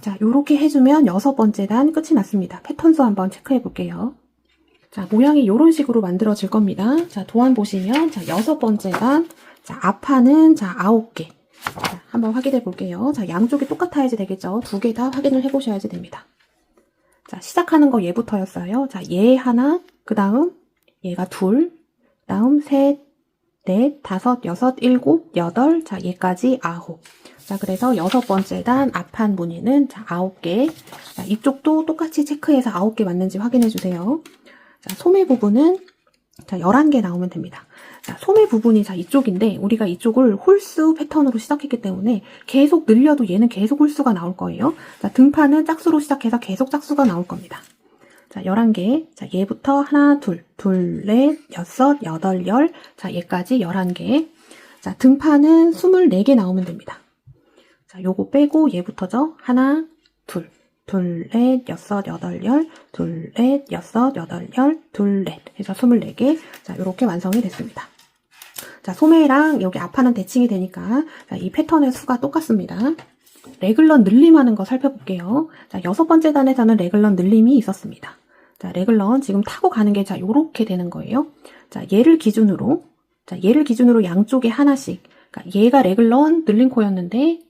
자, 요렇게 해주면 6번째 단 끝이 났습니다. 패턴수 한번 체크해 볼게요. 자, 모양이 요런 식으로 만들어질 겁니다. 자, 도안 보시면, 자, 6번째 단, 자, 앞판은, 자, 9개. 자, 한번 확인해 볼게요. 자, 양쪽이 똑같아야지 되겠죠? 2개 다 확인을 해 보셔야지 됩니다. 자, 시작하는 거 얘부터였어요. 자, 얘 하나, 그 다음, 얘가 둘, 그 다음, 셋, 넷, 다섯, 여섯, 일곱, 여덟, 자, 얘까지 9. 자, 그래서 6번째 단 앞판 무늬는 자, 9개. 자, 이쪽도 똑같이 체크해서 9개 맞는지 확인해 주세요. 자, 소매 부분은 자, 11개 나오면 됩니다. 자, 소매 부분이 자, 이쪽인데 우리가 이쪽을 홀수 패턴으로 시작했기 때문에 계속 늘려도 얘는 계속 홀수가 나올 거예요. 자, 등판은 짝수로 시작해서 계속 짝수가 나올 겁니다. 자, 11개. 자, 얘부터 하나, 둘, 넷, 여섯, 여덟, 열. 자, 얘까지 11개. 자, 등판은 24개 나오면 됩니다. 자, 요거 빼고 얘부터죠. 하나, 둘, 넷, 여섯, 여덟, 열, 넷, 여섯, 여덟, 열, 넷 해서 24개. 자, 요렇게 완성이 됐습니다. 자, 소매랑 여기 앞판은 대칭이 되니까 자, 이 패턴의 수가 똑같습니다. 레글런 늘림하는 거 살펴볼게요. 자, 6번째 단에서는 레글런 늘림이 있었습니다. 자, 레글런 지금 타고 가는 게 자, 요렇게 되는 거예요. 자, 얘를 기준으로 양쪽에 하나씩. 그러니까 얘가 레글런 늘린 코였는데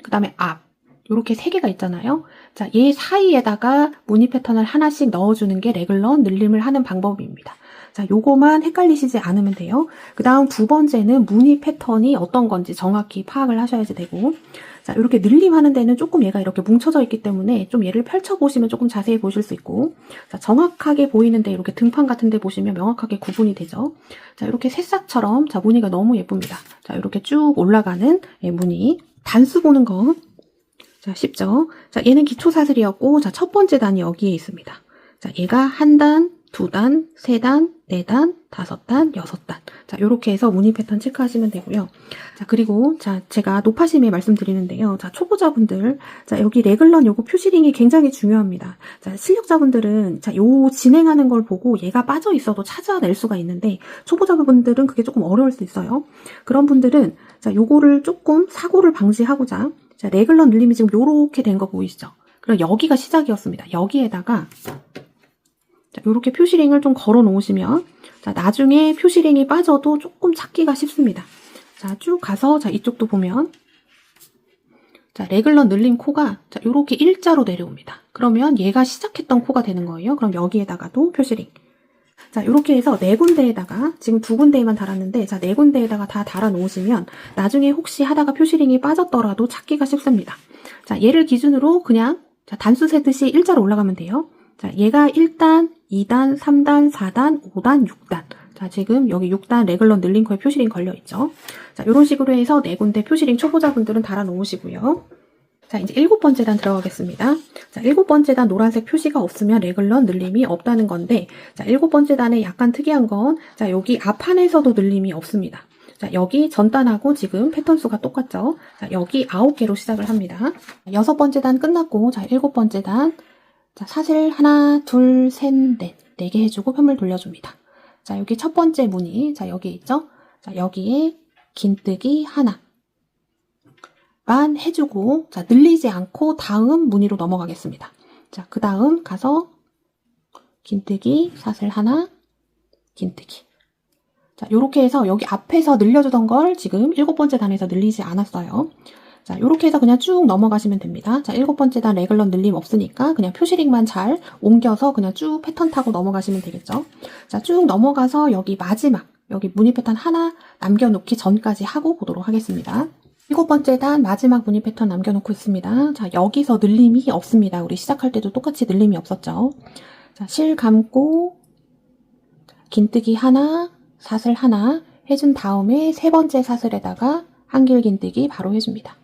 그 다음에 앞 요렇게 3개가 있잖아요. 자, 얘 사이에다가 무늬 패턴을 하나씩 넣어주는 게 레글런 늘림을 하는 방법입니다. 자, 요거만 헷갈리시지 않으면 돼요. 그 다음 2번째는 무늬 패턴이 어떤 건지 정확히 파악을 하셔야지 되고, 자, 이렇게 늘림하는 데는 조금 얘가 이렇게 뭉쳐져 있기 때문에 좀 얘를 펼쳐보시면 조금 자세히 보실 수 있고, 자, 정확하게 보이는데 이렇게 등판 같은 데 보시면 명확하게 구분이 되죠. 자, 이렇게 새싹처럼, 자, 무늬가 너무 예쁩니다. 자, 이렇게 쭉 올라가는 무늬. 단수 보는 거. 자, 쉽죠? 자, 얘는 기초 사슬이었고, 자, 첫 번째 단이 여기에 있습니다. 자, 얘가 한 단, 2단, 3단, 4단, 5단, 6단. 자, 요렇게 해서 무늬 패턴 체크하시면 되고요. 자, 그리고, 자, 제가 노파심에 말씀드리는데요. 자, 초보자분들, 자, 여기 레글런 요거 표시링이 굉장히 중요합니다. 자, 실력자분들은, 자, 요 진행하는 걸 보고 얘가 빠져 있어도 찾아낼 수가 있는데, 초보자분들은 그게 조금 어려울 수 있어요. 그런 분들은, 자, 요거를 조금 사고를 방지하고자, 자, 레글런 늘림이 지금 요렇게 된 거 보이시죠? 그럼 여기가 시작이었습니다. 여기에다가, 자, 요렇게 표시링을 좀 걸어 놓으시면, 자, 나중에 표시링이 빠져도 조금 찾기가 쉽습니다. 자, 쭉 가서, 자, 이쪽도 보면, 자, 레글런 늘린 코가, 자, 요렇게 일자로 내려옵니다. 그러면 얘가 시작했던 코가 되는 거예요. 그럼 여기에다가도 표시링. 자, 요렇게 해서 4군데에다가, 지금 2군데에만 달았는데, 자, 4군데에다가 다 달아 놓으시면, 나중에 혹시 하다가 표시링이 빠졌더라도 찾기가 쉽습니다. 자, 얘를 기준으로 그냥, 자, 단수 세듯이 일자로 올라가면 돼요. 자, 얘가 1단, 2단, 3단, 4단, 5단, 6단. 자, 지금 여기 6단 레글런 늘린 코에 표시링 걸려있죠. 자, 요런 식으로 해서 4군데 표시링 초보자분들은 달아 놓으시고요. 자, 이제 7번째 단 들어가겠습니다. 자, 7번째 단 노란색 표시가 없으면 레글런 늘림이 없다는 건데, 자, 7번째 단에 약간 특이한 건, 자, 여기 앞판에서도 늘림이 없습니다. 자, 여기 전단하고 지금 패턴 수가 똑같죠? 자, 여기 9개로 시작을 합니다. 6번째 단 끝났고, 자, 7번째 단. 자, 사슬 하나, 둘, 셋, 넷. 4개 해주고 편물 돌려줍니다. 자, 여기 첫 번째 무늬. 자, 여기 있죠? 자, 여기에 긴뜨기 하나. 만 해주고, 자, 늘리지 않고 다음 무늬로 넘어가겠습니다. 자, 그 다음 가서 긴뜨기, 사슬 하나, 긴뜨기. 자, 요렇게 해서 여기 앞에서 늘려주던 걸 지금 7번째 단에서 늘리지 않았어요. 자, 요렇게 해서 그냥 쭉 넘어가시면 됩니다. 자, 7번째 단 레글런 늘림 없으니까 그냥 표시링만 잘 옮겨서 그냥 쭉 패턴 타고 넘어가시면 되겠죠. 자, 쭉 넘어가서 여기 마지막, 여기 무늬 패턴 하나 남겨놓기 전까지 하고 보도록 하겠습니다. 7번째 단 마지막 무늬 패턴 남겨놓고 있습니다. 자, 여기서 늘림이 없습니다. 우리 시작할 때도 똑같이 늘림이 없었죠. 자, 실 감고 긴뜨기 하나, 사슬 하나 해준 다음에 3번째 사슬에다가 한길 긴뜨기 바로 해줍니다.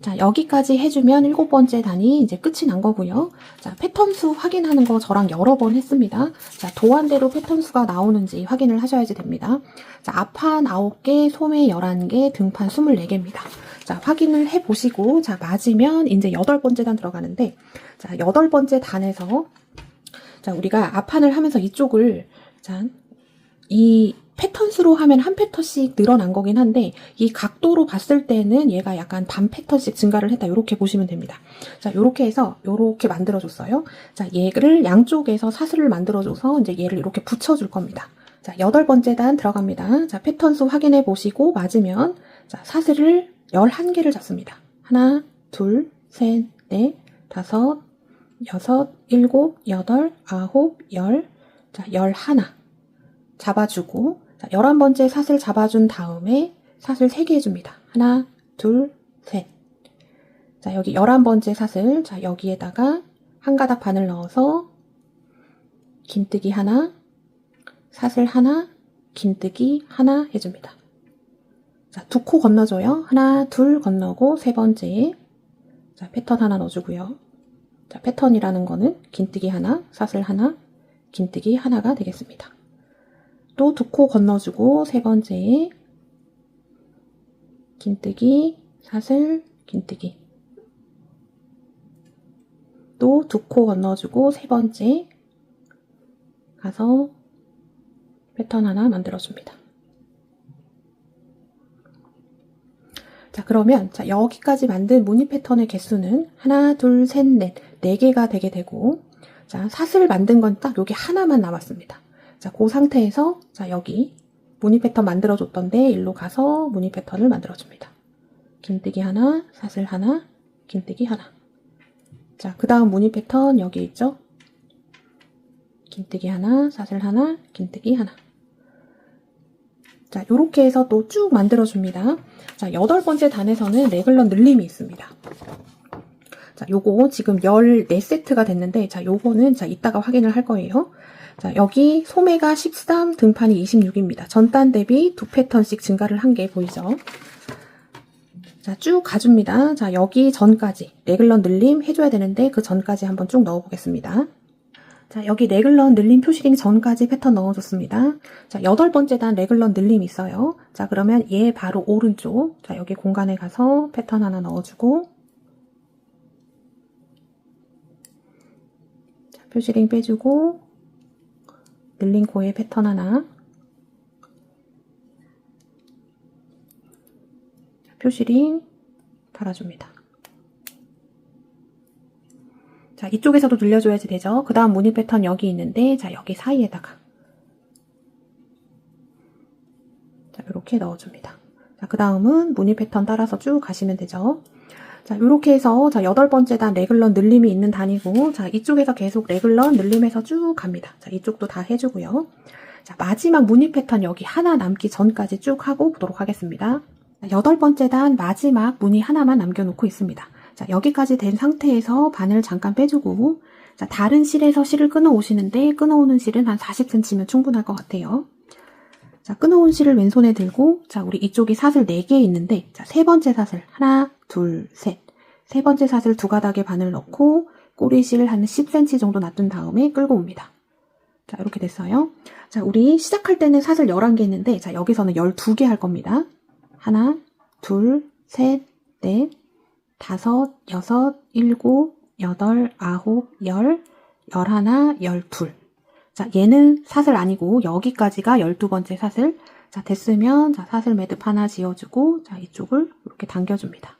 자, 여기까지 해주면 7번째 단이 이제 끝이 난 거고요. 자, 패턴 수 확인하는 거 저랑 여러 번 했습니다. 자, 도안대로 패턴 수가 나오는지 확인을 하셔야지 됩니다. 자, 앞판 9개, 소매 11개, 등판 24개입니다. 자, 확인을 해보시고, 자, 맞으면 이제 8번째 단 들어가는데, 자, 8번째 단에서, 자, 우리가 앞판을 하면서 이쪽을, 자, 이 패턴 수로 하면 한 패턴씩 늘어난 거긴 한데 이 각도로 봤을 때는 얘가 약간 반 패턴씩 증가를 했다. 이렇게 보시면 됩니다. 자, 이렇게 해서 이렇게 만들어줬어요. 자, 얘를 양쪽에서 사슬을 만들어줘서 이제 얘를 이렇게 붙여줄 겁니다. 자, 8번째 단 들어갑니다. 자, 패턴 수 확인해 보시고 맞으면 자, 사슬을 11개를 잡습니다. 하나, 둘, 셋, 넷, 다섯, 여섯, 일곱, 여덟, 아홉, 열, 자, 11 잡아주고 자, 11번째 사슬 잡아준 다음에 사슬 3개 해줍니다. 하나, 둘, 셋. 자, 여기 11번째 사슬, 자, 여기에다가 한 가닥 바늘 넣어서 긴뜨기 하나, 사슬 하나, 긴뜨기 하나 해줍니다. 자, 2코 건너줘요. 하나, 둘 건너고 3번째. 자, 패턴 하나 넣어주고요. 자, 패턴이라는 거는 긴뜨기 하나, 사슬 하나, 긴뜨기 하나가 되겠습니다. 또 2코 건너주고 3번째 긴뜨기, 사슬, 긴뜨기. 또 2코 건너주고 3번째 가서 패턴 하나 만들어줍니다. 자, 그러면 자, 여기까지 만든 무늬 패턴의 개수는 하나, 둘, 셋, 넷, 4개가 되게 되고 자, 사슬 만든 건 딱 여기 하나만 남았습니다. 자, 그 상태에서 자, 여기 무늬 패턴 만들어줬던데 일로 가서 무늬 패턴을 만들어줍니다. 긴뜨기 하나, 사슬 하나, 긴뜨기 하나. 자, 그 다음 무늬 패턴 여기 있죠? 긴뜨기 하나, 사슬 하나, 긴뜨기 하나. 자, 요렇게 해서 또 쭉 만들어줍니다. 자, 8번째 단에서는 레글런 늘림이 있습니다. 자, 요거 지금 14세트가 됐는데, 자, 요거는 자, 이따가 확인을 할 거예요. 자, 여기 소매가 13, 등판이 26입니다. 전단 대비 2패턴씩 증가를 한 게 보이죠? 자, 쭉 가줍니다. 자, 여기 전까지 레글런 늘림 해줘야 되는데 그 전까지 한번 쭉 넣어보겠습니다. 자, 여기 레글런 늘림 표시링 전까지 패턴 넣어줬습니다. 자, 8번째 단 레글런 늘림 있어요. 자, 그러면 얘 바로 오른쪽. 자, 여기 공간에 가서 패턴 하나 넣어주고 자, 표시링 빼주고 늘린 코에 패턴 하나 표시링 달아줍니다. 자, 이쪽에서도 늘려줘야지 되죠. 그 다음 무늬 패턴 여기 있는데 자, 여기 사이에다가 자, 이렇게 넣어줍니다. 자, 그 다음은 무늬 패턴 따라서 쭉 가시면 되죠. 자, 이렇게 해서 자, 8번째 단 레글런 늘림이 있는 단이고 자, 이쪽에서 계속 레글런 늘림해서 쭉 갑니다. 자, 이쪽도 다 해주고요. 자, 마지막 무늬 패턴 여기 하나 남기 전까지 쭉 하고 보도록 하겠습니다. 자, 8번째 단 마지막 무늬 하나만 남겨놓고 있습니다. 자, 여기까지 된 상태에서 바늘 잠깐 빼주고 자, 다른 실에서 실을 끊어 오시는데 끊어오는 실은 한 40cm면 충분할 것 같아요. 자, 끊어온 실을 왼손에 들고 자, 우리 이쪽이 사슬 4개 있는데 자, 3번째 사슬 하나, 둘, 셋. 3번째 사슬 2가닥에 바늘 넣고 꼬리실 한 10cm 정도 놔둔 다음에 끌고 옵니다. 자, 이렇게 됐어요. 자, 우리 시작할 때는 사슬 11개 있는데 자, 여기서는 12개 할 겁니다. 하나, 둘, 셋, 넷, 다섯, 여섯, 일곱, 여덟, 아홉, 열, 11, 12. 자, 얘는 사슬 아니고 여기까지가 12번째 사슬. 자, 됐으면 자, 사슬 매듭 하나 지어주고 자, 이쪽을 이렇게 당겨줍니다.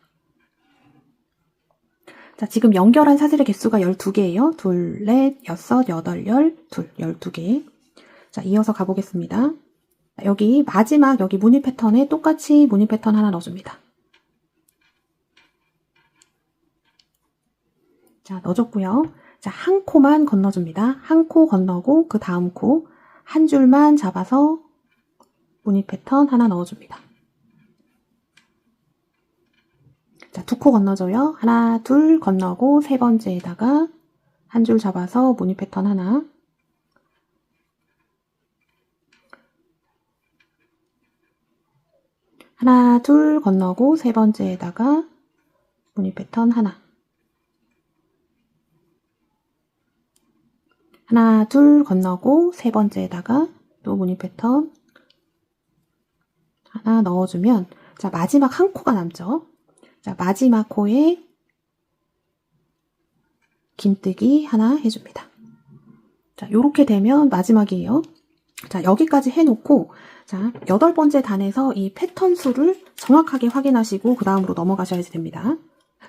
자, 지금 연결한 사슬의 개수가 12개예요. 둘, 넷, 여섯, 여덟, 열, 둘, 12개. 자, 이어서 가보겠습니다. 자, 여기 마지막 여기 무늬 패턴에 똑같이 무늬 패턴 하나 넣어줍니다. 자, 넣어줬고요. 자, 한 코만 건너줍니다. 한 코 건너고 그 다음 코 한 줄만 잡아서 무늬 패턴 하나 넣어줍니다. 자, 2코 건너줘요. 하나, 둘 건너고 3번째에다가 한 줄 잡아서 무늬 패턴 하나. 하나, 둘 건너고 3번째에다가 무늬 패턴 하나. 하나, 둘 건너고 세 번째에다가 또 무늬 패턴 하나 넣어주면 자, 마지막 한 코가 남죠. 자, 마지막 코에 긴뜨기 하나 해줍니다. 자, 요렇게 되면 마지막이에요. 자, 여기까지 해놓고 자, 8번째 단에서 이 패턴 수를 정확하게 확인하시고 그 다음으로 넘어가셔야 됩니다.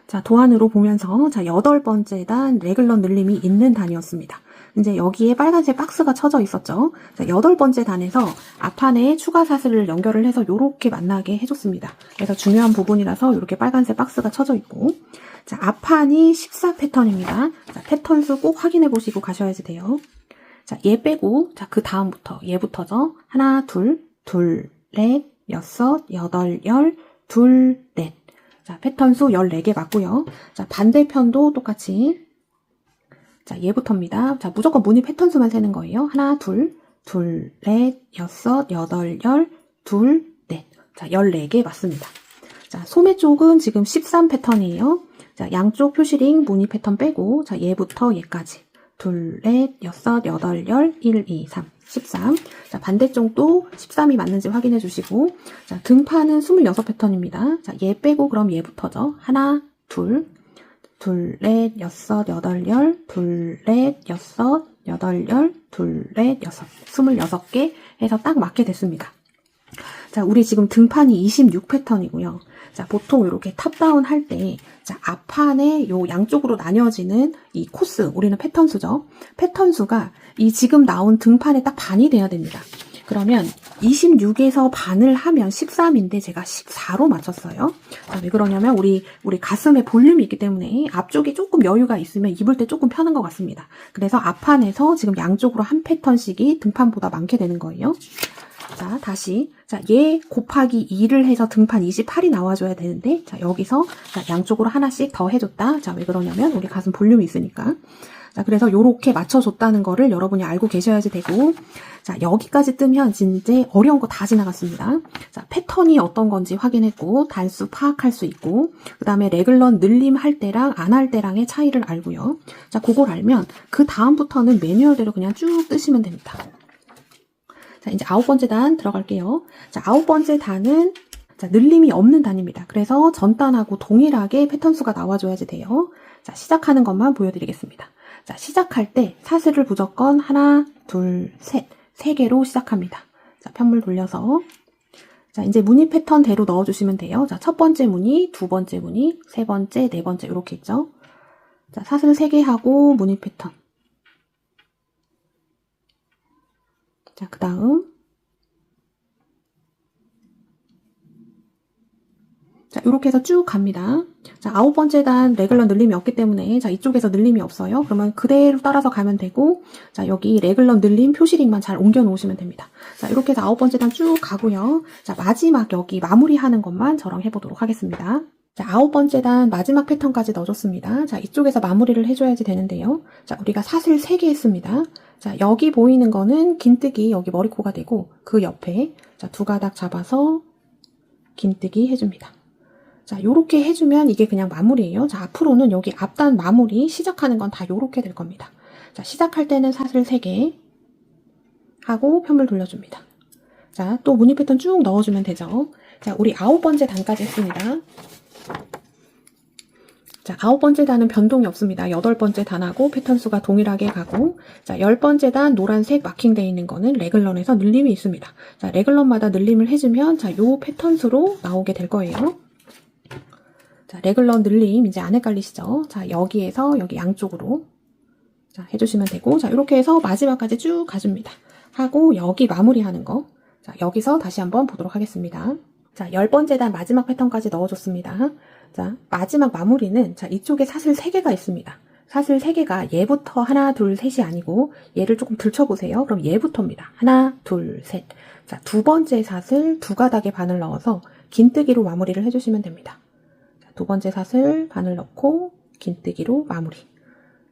자, 도안으로 보면서 자, 8번째 단 레글런 늘림이 있는 단이었습니다. 이제 여기에 빨간색 박스가 쳐져 있었죠. 자, 8번째 단에서 앞판에 추가 사슬을 연결을 해서 이렇게 만나게 해줬습니다. 그래서 중요한 부분이라서 이렇게 빨간색 박스가 쳐져 있고 자, 앞판이 14 패턴입니다. 자, 패턴 수 꼭 확인해 보시고 가셔야지 돼요. 자, 얘 빼고 자, 그 다음부터 얘부터죠. 하나, 둘, 넷, 여섯, 여덟, 열, 둘, 넷. 자, 패턴 수 14개 맞고요. 자, 반대편도 똑같이 자, 얘부터입니다. 자, 무조건 무늬 패턴 수만 세는 거예요. 하나, 둘, 넷, 여섯, 여덟, 열, 둘, 넷. 자, 14개 맞습니다. 자, 소매 쪽은 지금 13 패턴이에요. 자, 양쪽 표시링 무늬 패턴 빼고 자, 얘부터 얘까지 둘, 넷, 여섯, 여덟, 열, 1, 2, 3, 13. 자, 반대쪽도 13이 맞는지 확인해 주시고 자, 등판은 26 패턴입니다. 자, 얘 빼고 그럼 얘부터죠. 하나, 둘, 넷, 여섯, 여덟, 열, 둘, 넷, 여섯, 여덟, 열, 둘, 넷, 여섯. 26개 해서 딱 맞게 됐습니다. 자, 우리 지금 등판이 26 패턴이고요. 자, 보통 이렇게 탑다운 할 때, 자, 앞판에 요 양쪽으로 나뉘어지는 이 코스, 우리는 패턴 수죠. 패턴 수가 이 지금 나온 등판에 딱 반이 돼야 됩니다. 그러면 26에서 반을 하면 13인데 제가 14로 맞췄어요. 자, 왜 그러냐면 우리 가슴에 볼륨이 있기 때문에 앞쪽이 조금 여유가 있으면 입을 때 조금 편한 것 같습니다. 그래서 앞판에서 지금 양쪽으로 한 패턴씩이 등판보다 많게 되는 거예요. 자, 다시. 자, 얘 곱하기 2를 해서 등판 28이 나와줘야 되는데, 자, 여기서, 자, 양쪽으로 하나씩 더 해줬다. 자, 왜 그러냐면, 우리 가슴 볼륨이 있으니까. 자, 그래서 요렇게 맞춰줬다는 거를 여러분이 알고 계셔야지 되고, 자, 여기까지 뜨면 진짜 어려운 거 다 지나갔습니다. 자, 패턴이 어떤 건지 확인했고, 단수 파악할 수 있고, 그 다음에 레글런 늘림 할 때랑 안 할 때랑의 차이를 알고요. 자, 그걸 알면, 그 다음부터는 매뉴얼대로 그냥 쭉 뜨시면 됩니다. 자, 이제 9번째 단 들어갈게요. 자, 9번째 단은 자, 늘림이 없는 단입니다. 그래서 전 단하고 동일하게 패턴 수가 나와줘야지 돼요. 자, 시작하는 것만 보여드리겠습니다. 자, 시작할 때 사슬을 무조건 하나, 둘, 셋, 3개로 시작합니다. 자, 편물 돌려서 자, 이제 무늬 패턴대로 넣어주시면 돼요. 자, 첫 번째 무늬, 두 번째 무늬, 세 번째, 네 번째 이렇게 있죠. 자, 사슬 3개 하고 무늬 패턴. 자, 그 다음 자, 이렇게 해서 쭉 갑니다. 자, 9번째 단 레글런 늘림이 없기 때문에 자, 이쪽에서 늘림이 없어요. 그러면 그대로 따라서 가면 되고 자, 여기 레글런 늘림 표시링만 잘 옮겨 놓으시면 됩니다. 자, 이렇게 해서 9번째 단 쭉 가고요. 자, 마지막 여기 마무리하는 것만 저랑 해보도록 하겠습니다. 자, 9번째 단 마지막 패턴까지 넣어줬습니다. 자, 이쪽에서 마무리를 해줘야지 되는데요. 자, 우리가 사슬 3개 했습니다. 자, 여기 보이는 거는 긴뜨기 여기 머리코가 되고 그 옆에 자, 2가닥 잡아서 긴뜨기 해줍니다. 자, 요렇게 해주면 이게 그냥 마무리예요. 자, 앞으로는 여기 앞단 마무리 시작하는 건 다 요렇게 될 겁니다. 자, 시작할 때는 사슬 3개 하고 편물 돌려줍니다. 자, 또 무늬 패턴 쭉 넣어주면 되죠. 자, 우리 9번째 단까지 했습니다. 자, 9번째 단은 변동이 없습니다. 8번째 단하고 패턴 수가 동일하게 가고 자, 10번째 단 노란색 마킹되어 있는 거는 레글런에서 늘림이 있습니다. 자, 레글런마다 늘림을 해주면 자, 요 패턴 수로 나오게 될 거예요. 자, 레글런 늘림 이제 안 헷갈리시죠? 자, 여기에서 여기 양쪽으로 자, 해주시면 되고 자, 이렇게 해서 마지막까지 쭉 가줍니다. 하고 여기 마무리하는 거 자, 여기서 다시 한번 보도록 하겠습니다. 자, 10번째 단 마지막 패턴까지 넣어줬습니다. 자, 마지막 마무리는 자, 이쪽에 사슬 3개가 있습니다. 사슬 3개가 얘부터 하나, 둘, 셋이 아니고 얘를 조금 들춰보세요. 그럼 얘부터입니다. 하나, 둘, 셋. 자, 두 번째 사슬 2가닥에 반을 넣어서 긴뜨기로 마무리를 해주시면 됩니다. 자, 두 번째 사슬 반을 넣고 긴뜨기로 마무리.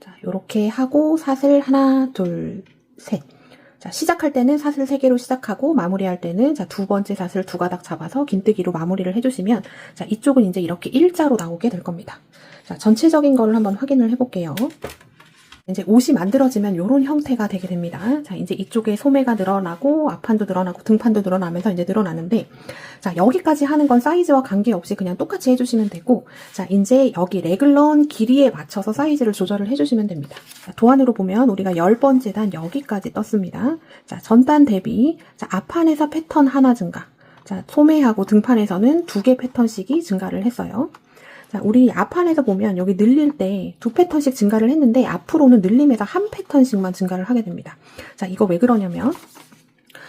자, 요렇게 하고 사슬 하나, 둘, 셋. 자, 시작할 때는 사슬 3개로 시작하고 마무리할 때는 자, 두 번째 사슬 2가닥 잡아서 긴뜨기로 마무리를 해주시면 자, 이쪽은 이제 이렇게 일자로 나오게 될 겁니다. 자, 전체적인 거를 한번 확인을 해볼게요. 이제 옷이 만들어지면 이런 형태가 되게 됩니다. 자, 이제 이쪽에 소매가 늘어나고 앞판도 늘어나고 등판도 늘어나면서 이제 늘어나는데 자, 여기까지 하는 건 사이즈와 관계없이 그냥 똑같이 해주시면 되고 자, 이제 여기 레글런 길이에 맞춰서 사이즈를 조절을 해주시면 됩니다. 자, 도안으로 보면 우리가 10번째 단 여기까지 떴습니다. 자, 전단 대비 자, 앞판에서 패턴 하나 증가 자, 소매하고 등판에서는 2개 패턴씩이 증가를 했어요. 자, 우리 앞판에서 보면 여기 늘릴 때 2패턴씩 증가를 했는데 앞으로는 늘림에서 1패턴씩만 증가를 하게 됩니다. 자, 이거 왜 그러냐면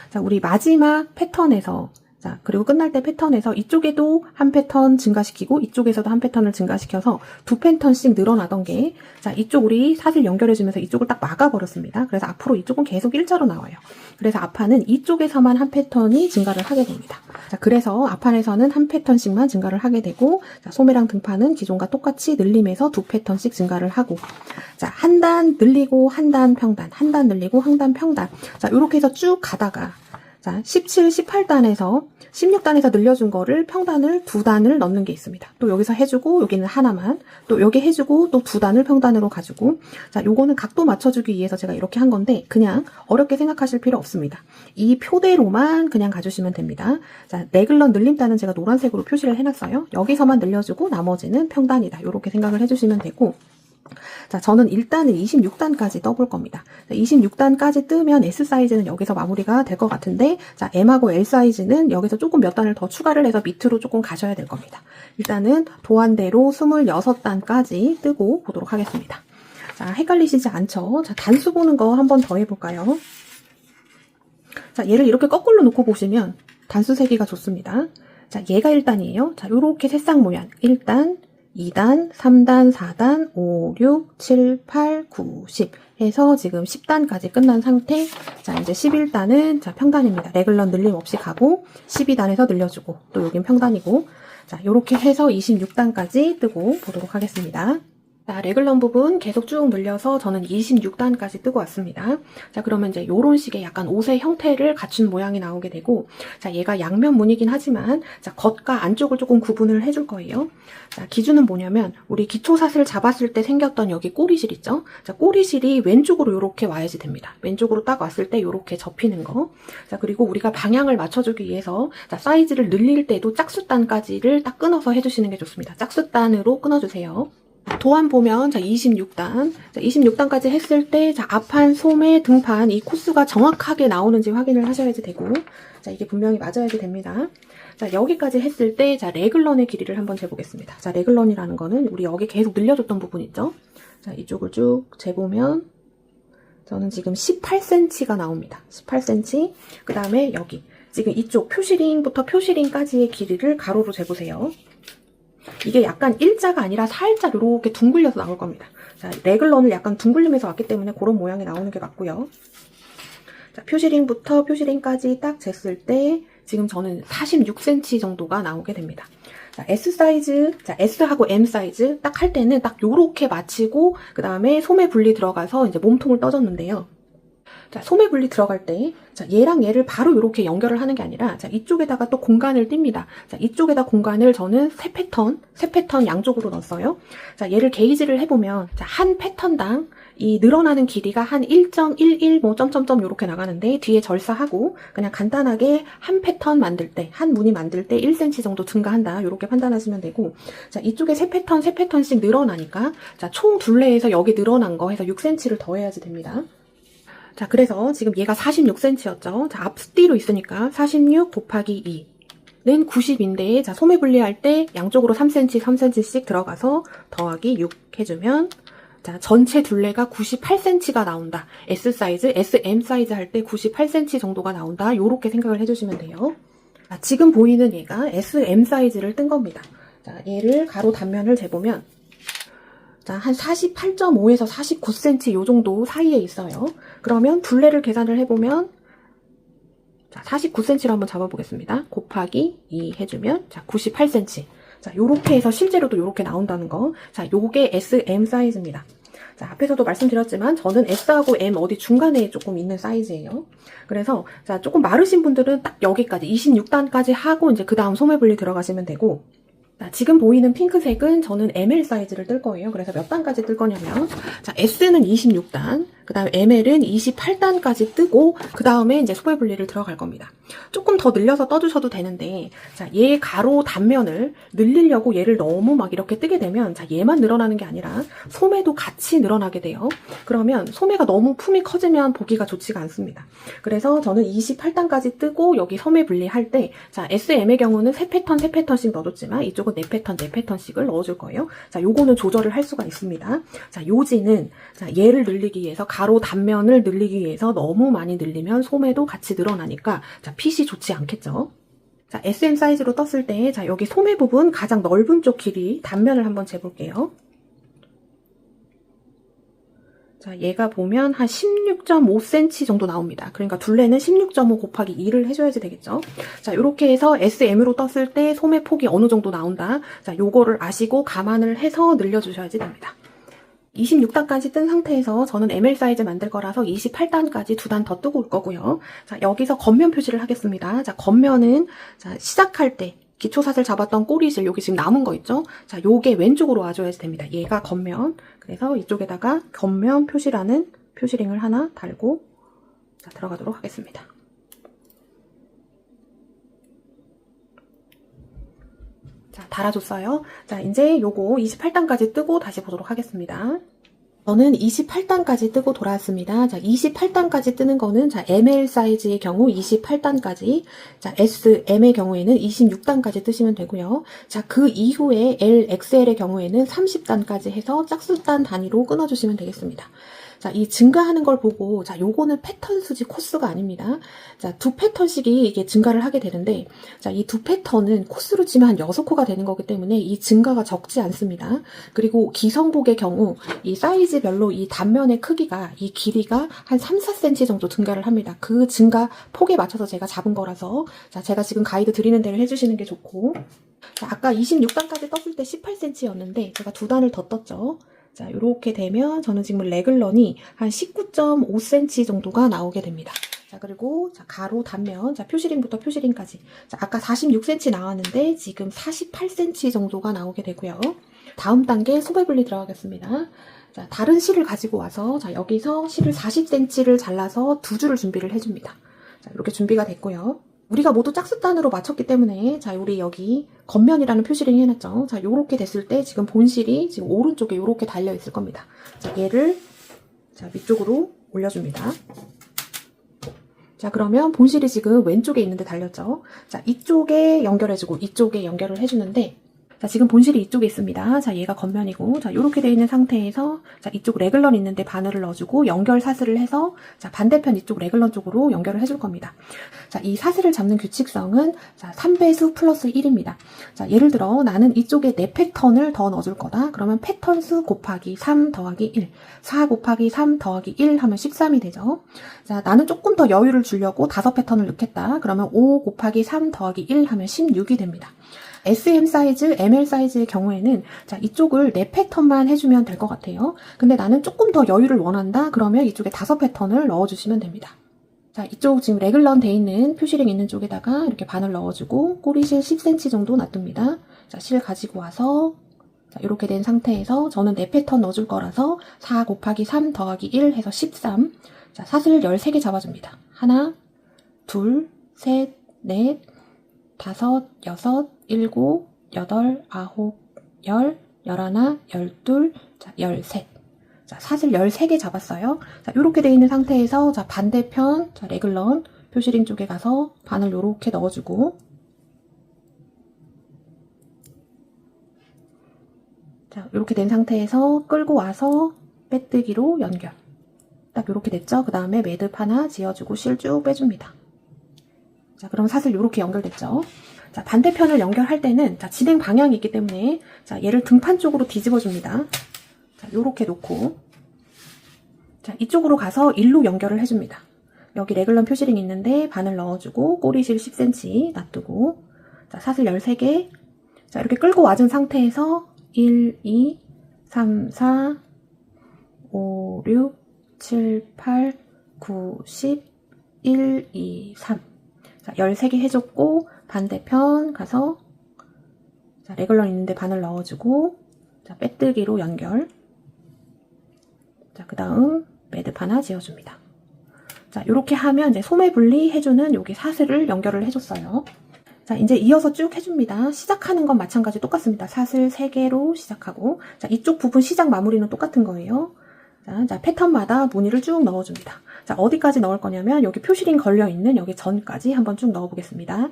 자, 우리 마지막 패턴에서 자, 그리고 끝날 때 패턴에서 이쪽에도 1패턴 증가시키고 이쪽에서도 1패턴을 증가시켜서 2패턴씩 늘어나던 게 자, 이쪽 우리 사슬 연결해주면서 이쪽을 딱 막아버렸습니다. 그래서 앞으로 이쪽은 계속 일자로 나와요. 그래서 앞판은 이쪽에서만 1패턴이 증가를 하게 됩니다. 자, 그래서 앞판에서는 1패턴씩만 증가를 하게 되고 자, 소매랑 등판은 기존과 똑같이 늘림에서 2패턴씩 증가를 하고 자, 한 단 늘리고 한 단 평단, 한 단 늘리고 한 단 평단 자, 이렇게 해서 쭉 가다가 자, 17, 18단에서 16단에서 늘려준 거를 평단을 2단을 넣는 게 있습니다. 또 여기서 해주고 여기는 하나만 또 여기 해주고 또 2단을 평단으로 가지고 자, 요거는 각도 맞춰주기 위해서 제가 이렇게 한 건데 그냥 어렵게 생각하실 필요 없습니다. 이 표대로만 그냥 가주시면 됩니다. 자, 레글런 늘림단은 제가 노란색으로 표시를 해놨어요. 여기서만 늘려주고 나머지는 평단이다. 이렇게 생각을 해주시면 되고 자, 저는 일단은 26단까지 떠볼 겁니다. 26단까지 뜨면 S 사이즈는 여기서 마무리가 될 것 같은데 자, M하고 L 사이즈는 여기서 조금 몇 단을 더 추가를 해서 밑으로 조금 가셔야 될 겁니다. 일단은 도안대로 26단까지 뜨고 보도록 하겠습니다. 자, 헷갈리시지 않죠? 자, 단수 보는 거 한 번 더 해볼까요? 자, 얘를 이렇게 거꾸로 놓고 보시면 단수 세기가 좋습니다. 자, 얘가 1단이에요. 자, 요렇게 새싹 모양 1단 2단, 3단, 4단, 5, 6, 7, 8, 9, 10 해서 지금 10단까지 끝난 상태. 자, 이제 11단은 자, 평단입니다. 레글런 늘림 없이 가고 12단에서 늘려주고 또 여긴 평단이고 자, 요렇게 해서 26단까지 뜨고 보도록 하겠습니다. 자, 레글런 부분 계속 쭉 늘려서 저는 26단까지 뜨고 왔습니다. 자, 그러면 이제 요런 식의 약간 옷의 형태를 갖춘 모양이 나오게 되고 자, 얘가 양면 무늬긴 하지만 자, 겉과 안쪽을 조금 구분을 해줄 거예요. 자, 기준은 뭐냐면 우리 기초사슬 잡았을 때 생겼던 여기 꼬리실 있죠? 자, 꼬리실이 왼쪽으로 요렇게 와야지 됩니다. 왼쪽으로 딱 왔을 때 요렇게 접히는 거. 자, 그리고 우리가 방향을 맞춰주기 위해서 자, 사이즈를 늘릴 때도 짝수단까지를 딱 끊어서 해주시는 게 좋습니다. 짝수단으로 끊어주세요. 도안 보면 자 26단, 자 26단까지 했을 때 자 앞판, 소매, 등판 이 코스가 정확하게 나오는지 확인을 하셔야지 되고 자 이게 분명히 맞아야지 됩니다. 자 여기까지 했을 때 자 레글런의 길이를 한번 재보겠습니다. 자 레글런이라는 거는 우리 여기 계속 늘려줬던 부분 있죠? 자 이쪽을 쭉 재보면 저는 지금 18cm가 나옵니다. 18cm. 그 다음에 여기 지금 이쪽 표시링부터 표시링까지의 길이를 가로로 재보세요. 이게 약간 일자가 아니라 살짝 이렇게 둥글려서 나올 겁니다. 자, 레글런을 약간 둥글리면서 왔기 때문에 그런 모양이 나오는 게 맞고요. 자, 표시링부터 표시링까지 딱 쟀을 때 지금 저는 46cm 정도가 나오게 됩니다. 자, S 사이즈, 자, S하고 M 사이즈 딱 할 때는 딱 요렇게 맞추고 그 다음에 소매 분리 들어가서 이제 몸통을 떠줬는데요. 자, 소매 분리 들어갈 때, 자, 얘랑 얘를 바로 이렇게 연결을 하는 게 아니라, 자, 이쪽에다가 또 공간을 띱니다. 자, 이쪽에다 공간을 저는 세 패턴 양쪽으로 넣었어요. 자, 얘를 게이지를 해보면, 자, 한 패턴당 이 늘어나는 길이가 한 1.11 뭐 점점점 이렇게 나가는데 뒤에 절사하고 그냥 간단하게 한 패턴 만들 때, 한 무늬 만들 때 1cm 정도 증가한다. 이렇게 판단하시면 되고, 자, 이쪽에 세 패턴씩 늘어나니까, 자, 총 둘레에서 여기 늘어난 거 해서 6cm를 더해야지 됩니다. 자, 그래서 지금 얘가 46cm였죠. 자, 앞뒤로 있으니까 46 곱하기 2는 90인데, 자, 소매 분리할 때 양쪽으로 3cm씩 들어가서 더하기 6 해주면, 자, 전체 둘레가 98cm가 나온다. S 사이즈, SM 사이즈 할 때 98cm 정도가 나온다. 요렇게 생각을 해주시면 돼요. 자, 지금 보이는 얘가 SM 사이즈를 뜬 겁니다. 자, 얘를 가로 단면을 재보면, 자, 한 48.5에서 49cm 요 정도 사이에 있어요. 그러면 둘레를 계산을 해보면 자, 49cm로 한번 잡아보겠습니다. 곱하기 2 해주면 자, 98cm. 자, 요렇게 해서 실제로도 요렇게 나온다는 거. 자, 요게 SM 사이즈입니다. 자, 앞에서도 말씀드렸지만 저는 S하고 M 어디 중간에 조금 있는 사이즈예요. 그래서 자, 조금 마르신 분들은 딱 여기까지 26단까지 하고 이제 그 다음 소매 분리 들어가시면 되고, 자, 지금 보이는 핑크색은 저는 ML 사이즈를 뜰 거예요. 그래서 몇 단까지 뜰 거냐면, 자, S는 26단, 그 다음에 ML은 28단까지 뜨고, 그 다음에 이제 소매 분리를 들어갈 겁니다. 조금 더 늘려서 떠주셔도 되는데, 자, 얘 가로 단면을 늘리려고 얘를 너무 막 이렇게 뜨게 되면, 자, 얘만 늘어나는 게 아니라 소매도 같이 늘어나게 돼요. 그러면 소매가 너무 품이 커지면 보기가 좋지가 않습니다. 그래서 저는 28단까지 뜨고, 여기 소매 분리할 때, 자, SM의 경우는 3패턴씩 넣어줬지만, 이쪽은 4패턴씩을 넣어줄 거예요. 자, 요거는 조절을 할 수가 있습니다. 자, 요지는, 자, 얘를 늘리기 위해서, 가로 단면을 늘리기 위해서 너무 많이 늘리면 소매도 같이 늘어나니까, 자, 핏이 좋지 않겠죠. 자, SM 사이즈로 떴을 때, 자, 여기 소매 부분 가장 넓은 쪽 길이 단면을 한번 재볼게요. 자, 얘가 보면 한 16.5cm 정도 나옵니다. 그러니까 둘레는 16.5 곱하기 2를 해줘야지 되겠죠. 자, 이렇게 해서 SM으로 떴을 때 소매 폭이 어느 정도 나온다. 자, 요거를 아시고 감안을 해서 늘려주셔야지 됩니다. 26단까지 뜬 상태에서 저는 ML 사이즈 만들 거라서 28단까지 2단 더 뜨고 올 거고요. 자, 여기서 겉면 표시를 하겠습니다. 자, 겉면은, 자, 시작할 때 기초사슬 잡았던 꼬리실 여기 지금 남은 거 있죠? 자, 요게 왼쪽으로 와줘야지 됩니다. 얘가 겉면. 그래서 이쪽에다가 겉면 표시라는 표시링을 하나 달고, 자, 들어가도록 하겠습니다. 자, 달아줬어요. 자, 이제 요거 28단까지 뜨고 다시 보도록 하겠습니다. 저는 28단까지 뜨고 돌아왔습니다. 자, 28단까지 뜨는 거는, 자, ML 사이즈의 경우 28단까지, 자, SM의 경우에는 26단까지 뜨시면 되고요. 자, 그 이후에 L, XL의 경우에는 30단까지 해서 짝수단 단위로 끊어주시면 되겠습니다. 자, 이 증가하는 걸 보고, 자, 요거는 패턴 수지 코스가 아닙니다. 자, 2패턴씩이 이게 증가를 하게 되는데, 자, 이 2패턴은 코스로 치면 한 6코가 되는 거기 때문에 이 증가가 적지 않습니다. 그리고 기성복의 경우, 이 사이즈별로 이 단면의 크기가, 이 길이가 한 3, 4cm 정도 증가를 합니다. 그 증가 폭에 맞춰서 제가 잡은 거라서, 자, 제가 지금 가이드 드리는 대로 해주시는 게 좋고, 자, 아까 26단까지 떴을 때 18cm였는데, 제가 2단을 더 떴죠. 자, 요렇게 되면 저는 지금 레글런이 한 19.5cm 정도가 나오게 됩니다. 자, 그리고 자, 가로 단면, 자, 표시링부터 표시링까지. 자, 아까 46cm 나왔는데 지금 48cm 정도가 나오게 되고요. 다음 단계 소매 분리 들어가겠습니다. 자, 다른 실을 가지고 와서, 자, 여기서 실을 40cm를 잘라서 2줄을 준비를 해줍니다. 자, 이렇게 준비가 됐고요. 우리가 모두 짝수단으로 맞췄기 때문에, 자, 우리 여기 겉면이라는 표시를 해놨죠. 자, 요렇게 됐을 때 지금 본실이 지금 오른쪽에 요렇게 달려 있을 겁니다. 자, 얘를, 자, 위쪽으로 올려줍니다. 자, 그러면 본실이 지금 왼쪽에 있는데 달렸죠. 자, 이쪽에 연결해주고 이쪽에 연결을 해주는데, 자, 지금 본실이 이쪽에 있습니다. 자, 얘가 겉면이고, 자, 요렇게 되어 있는 상태에서, 자, 이쪽 레글런 있는데 바늘을 넣어주고, 연결 사슬을 해서, 자, 반대편 이쪽 레글런 쪽으로 연결을 해줄 겁니다. 자, 이 사슬을 잡는 규칙성은, 자, 3배수 플러스 1입니다. 자, 예를 들어, 나는 이쪽에 4패턴을 더 넣어줄 거다. 그러면 패턴 수 곱하기 3 더하기 1. 4 곱하기 3 더하기 1 하면 13이 되죠. 자, 나는 조금 더 여유를 주려고 5패턴을 넣겠다. 그러면 5 곱하기 3 더하기 1 하면 16이 됩니다. SM 사이즈, ML 사이즈의 경우에는 자, 이쪽을 4패턴만 해주면 될 것 같아요. 근데 나는 조금 더 여유를 원한다? 그러면 이쪽에 5패턴을 넣어주시면 됩니다. 자, 이쪽 지금 레글런 돼 있는 표시링 있는 쪽에다가 이렇게 바늘 넣어주고 꼬리실 10cm 정도 놔둡니다. 자, 실 가지고 와서 자, 이렇게 된 상태에서 저는 4패턴 넣어줄 거라서 4 곱하기 3 더하기 1 해서 13. 자, 사슬 13개 잡아줍니다. 하나, 둘, 셋, 넷, 5, 6, 7, 8, 9, 10, 11, 12, 자, 13. 자, 사슬 13개 잡았어요. 자, 요렇게 돼 있는 상태에서, 자, 반대편, 자, 레글런, 표시링 쪽에 가서 바늘 요렇게 넣어주고, 자, 요렇게 된 상태에서 끌고 와서 빼뜨기로 연결. 딱 요렇게 됐죠? 그 다음에 매듭 하나 지어주고 실 쭉 빼줍니다. 자, 그럼 사슬 요렇게 연결됐죠? 자, 반대편을 연결할 때는, 자, 진행 방향이 있기 때문에, 자, 얘를 등판 쪽으로 뒤집어줍니다. 자, 요렇게 놓고, 자, 이쪽으로 가서 일로 연결을 해줍니다. 여기 레글런 표시링 있는데, 바늘 넣어주고, 꼬리실 10cm 놔두고, 자, 사슬 13개, 자, 이렇게 끌고 와준 상태에서, 1, 2, 3, 4, 5, 6, 7, 8, 9, 10, 1, 2, 3. 자, 13개 해줬고, 반대편 가서, 자, 레글런 있는데 바늘 넣어주고, 자, 빼뜨기로 연결. 자, 그 다음, 매듭 하나 지어줍니다. 자, 요렇게 하면 이제 소매 분리 해주는 여기 사슬을 연결을 해줬어요. 자, 이제 이어서 쭉 해줍니다. 시작하는 건 마찬가지 똑같습니다. 사슬 3개로 시작하고, 자, 이쪽 부분 시작 마무리는 똑같은 거예요. 자, 패턴마다 무늬를 쭉 넣어줍니다. 자, 어디까지 넣을 거냐면 여기 표시링 걸려있는 여기 전까지 한번 쭉 넣어보겠습니다.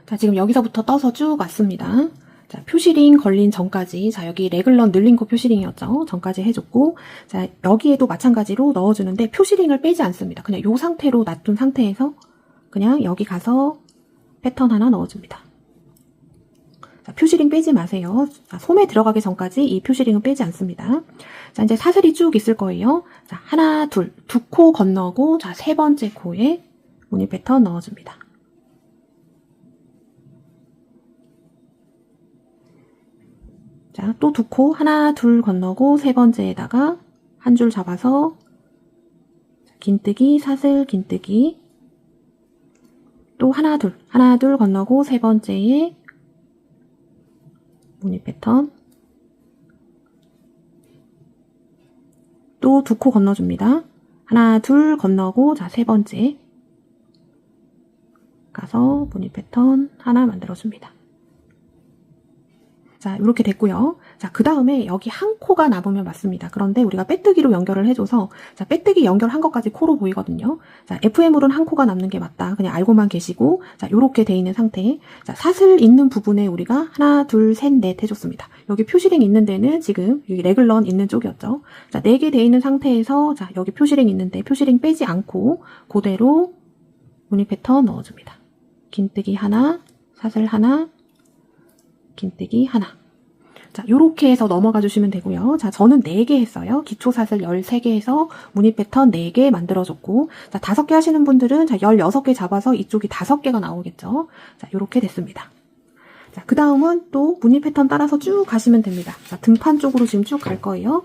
자, 지금 여기서부터 떠서 쭉 왔습니다. 자, 표시링 걸린 전까지, 자, 여기 레글런 늘린 코 표시링이었죠. 전까지 해줬고, 자, 여기에도 마찬가지로 넣어주는데 표시링을 빼지 않습니다. 그냥 이 상태로 놔둔 상태에서 그냥 여기 가서 패턴 하나 넣어줍니다. 자, 표시링 빼지 마세요. 자, 소매 들어가기 전까지 이 표시링은 빼지 않습니다. 자, 이제 사슬이 쭉 있을 거예요. 자, 하나, 둘, 두 코 건너고, 자, 세 번째 코에 무늬 패턴 넣어줍니다. 자, 또 두 코, 하나, 둘 건너고, 세 번째에다가 한 줄 잡아서 긴뜨기, 사슬, 긴뜨기. 또 하나, 둘 건너고, 세 번째에 무늬 패턴. 또 두 코 건너줍니다. 하나, 둘 건너고, 자, 세 번째 가서 무늬 패턴 하나 만들어줍니다. 자, 이렇게 됐고요. 자, 그 다음에 여기 한 코가 남으면 맞습니다. 그런데 우리가 빼뜨기로 연결을 해줘서, 자, 빼뜨기 연결한 것까지 코로 보이거든요. 자, FM으로는 한 코가 남는 게 맞다. 그냥 알고만 계시고, 자, 요렇게 돼 있는 상태. 자, 사슬 있는 부분에 우리가 하나, 둘, 셋, 넷 해줬습니다. 여기 표시링 있는 데는 지금 여기 레글런 있는 쪽이었죠. 자, 4개 돼 있는 상태에서, 자, 여기 표시링 있는데 표시링 빼지 않고, 그대로 무늬 패턴 넣어줍니다. 긴뜨기 하나, 사슬 하나, 긴뜨기 하나. 자, 요렇게 해서 넘어가 주시면 되고요. 자, 저는 4개 했어요. 기초 사슬 13개 해서 무늬 패턴 4개 만들어줬고, 자, 5개 하시는 분들은 자, 16개 잡아서 이쪽이 5개가 나오겠죠. 자, 요렇게 됐습니다. 자, 그 다음은 또 무늬 패턴 따라서 쭉 가시면 됩니다. 자, 등판 쪽으로 지금 쭉 갈 거예요.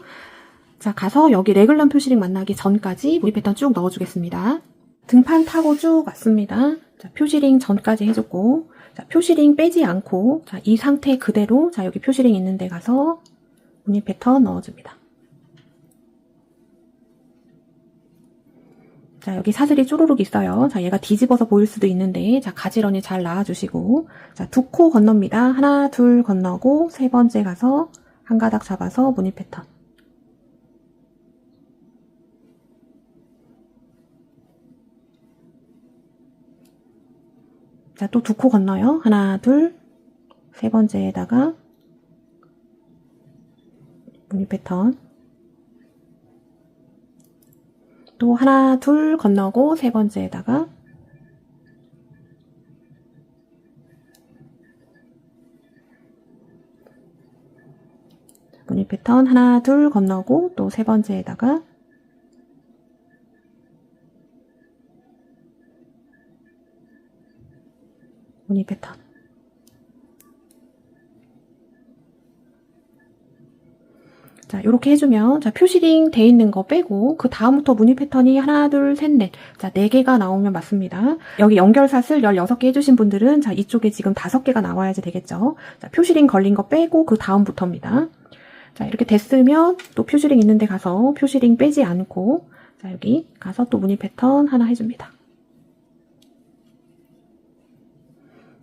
자, 가서 여기 레글런 표시링 만나기 전까지 무늬 패턴 쭉 넣어주겠습니다. 등판 타고 쭉 왔습니다. 자, 표시링 전까지 해줬고, 자, 표시링 빼지 않고, 자, 이 상태 그대로, 자, 여기 표시링 있는 데 가서 무늬 패턴 넣어줍니다. 자, 여기 사슬이 쪼르륵 있어요. 자, 얘가 뒤집어서 보일 수도 있는데, 자, 가지런히 잘 놔주시고, 자, 두 코 건넙니다. 하나, 둘 건너고, 세 번째 가서 한 가닥 잡아서 무늬 패턴. 자, 또 두 코 건너요. 하나, 둘, 세 번째에다가 무늬 패턴. 또 하나, 둘 건너고 세 번째에다가 무늬 패턴 하나, 둘 건너고 또 세 번째에다가 무늬 패턴. 자, 이렇게 해주면, 자, 표시링 돼 있는 거 빼고, 그 다음부터 무늬 패턴이 하나, 둘, 셋, 넷. 자, 4개가 나오면 맞습니다. 여기 연결사슬 16개 해주신 분들은, 자, 이쪽에 지금 5개가 나와야지 되겠죠. 자, 표시링 걸린 거 빼고, 그 다음부터입니다. 자, 이렇게 됐으면, 또 표시링 있는데 가서, 표시링 빼지 않고, 자, 여기 가서 또 무늬 패턴 하나 해줍니다.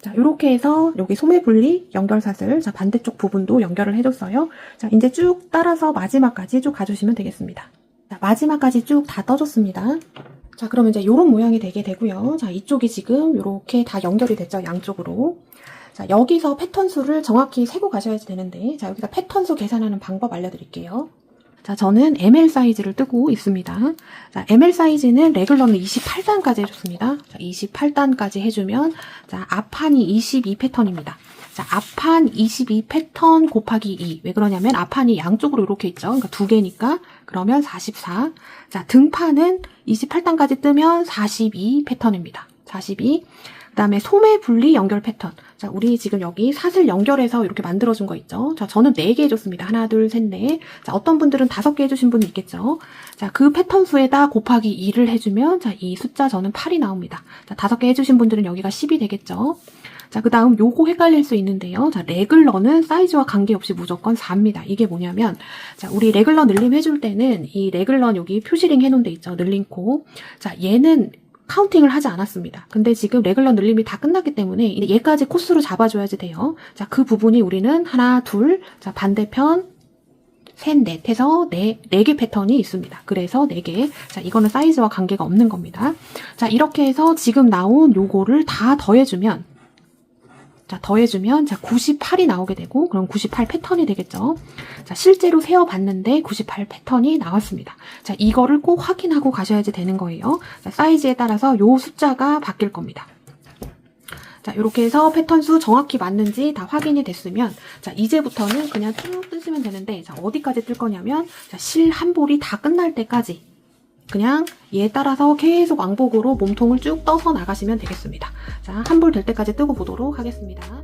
자, 요렇게 해서 여기 소매 분리 연결사슬, 자, 반대쪽 부분도 연결을 해줬어요. 자, 이제 쭉 따라서 마지막까지 쭉 가주시면 되겠습니다. 자, 마지막까지 쭉 다 떠줬습니다. 자, 그러면 이제 요런 모양이 되게 되고요. 자, 이쪽이 지금 요렇게 다 연결이 됐죠, 양쪽으로. 자, 여기서 패턴 수를 정확히 세고 가셔야지 되는데, 자, 여기서 패턴 수 계산하는 방법 알려드릴게요. 자, 저는 ML 사이즈를 뜨고 있습니다. 자, ML 사이즈는 레귤러는 28단까지 해줬습니다. 자, 28단까지 해주면, 자, 앞판이 22 패턴입니다. 자, 앞판 22 패턴 곱하기 2. 왜 그러냐면, 앞판이 양쪽으로 이렇게 있죠. 그러니까 2개니까, 그러면 44. 자, 등판은 28단까지 뜨면 42 패턴입니다. 42. 그다음에 소매 분리 연결 패턴. 자, 우리 지금 여기 사슬 연결해서 이렇게 만들어준 거 있죠? 자, 저는 4개 해줬습니다. 하나, 둘, 셋, 넷. 자, 어떤 분들은 5개 해주신 분이 있겠죠? 자, 그 패턴 수에다 곱하기 2를 해주면, 자, 이 숫자 저는 8이 나옵니다. 자, 5개 해주신 분들은 여기가 10이 되겠죠? 자, 그 다음 요거 헷갈릴 수 있는데요. 자, 레글러는 사이즈와 관계없이 무조건 4입니다. 이게 뭐냐면, 자, 우리 레글러 늘림 해줄 때는 이 레글러 여기 표시링 해놓은 데 있죠? 늘림 코. 자, 얘는 카운팅을 하지 않았습니다. 근데 지금 레글러 늘림이 다 끝났기 때문에 얘까지 코스로 잡아줘야지 돼요. 자, 그 부분이 우리는 하나, 둘, 자, 반대편, 셋, 넷 해서 네 개 패턴이 있습니다. 그래서 4개. 자, 이거는 사이즈와 관계가 없는 겁니다. 자, 이렇게 해서 지금 나온 요거를 다 더해주면, 자, 98이 나오게 되고, 그럼 98 패턴이 되겠죠. 자, 실제로 세어봤는데 98 패턴이 나왔습니다. 자, 이거를 꼭 확인하고 가셔야지 되는 거예요. 자, 사이즈에 따라서 요 숫자가 바뀔 겁니다. 자, 이렇게 해서 패턴 수 정확히 맞는지 다 확인이 됐으면, 자, 이제부터는 그냥 쭉 뜨시면 되는데, 자, 어디까지 뜰 거냐면, 자, 실 한 볼이 다 끝날 때까지 그냥 얘에 따라서 계속 왕복으로 몸통을 쭉 떠서 나가시면 되겠습니다. 자, 한 볼 될 때까지 뜨고 보도록 하겠습니다.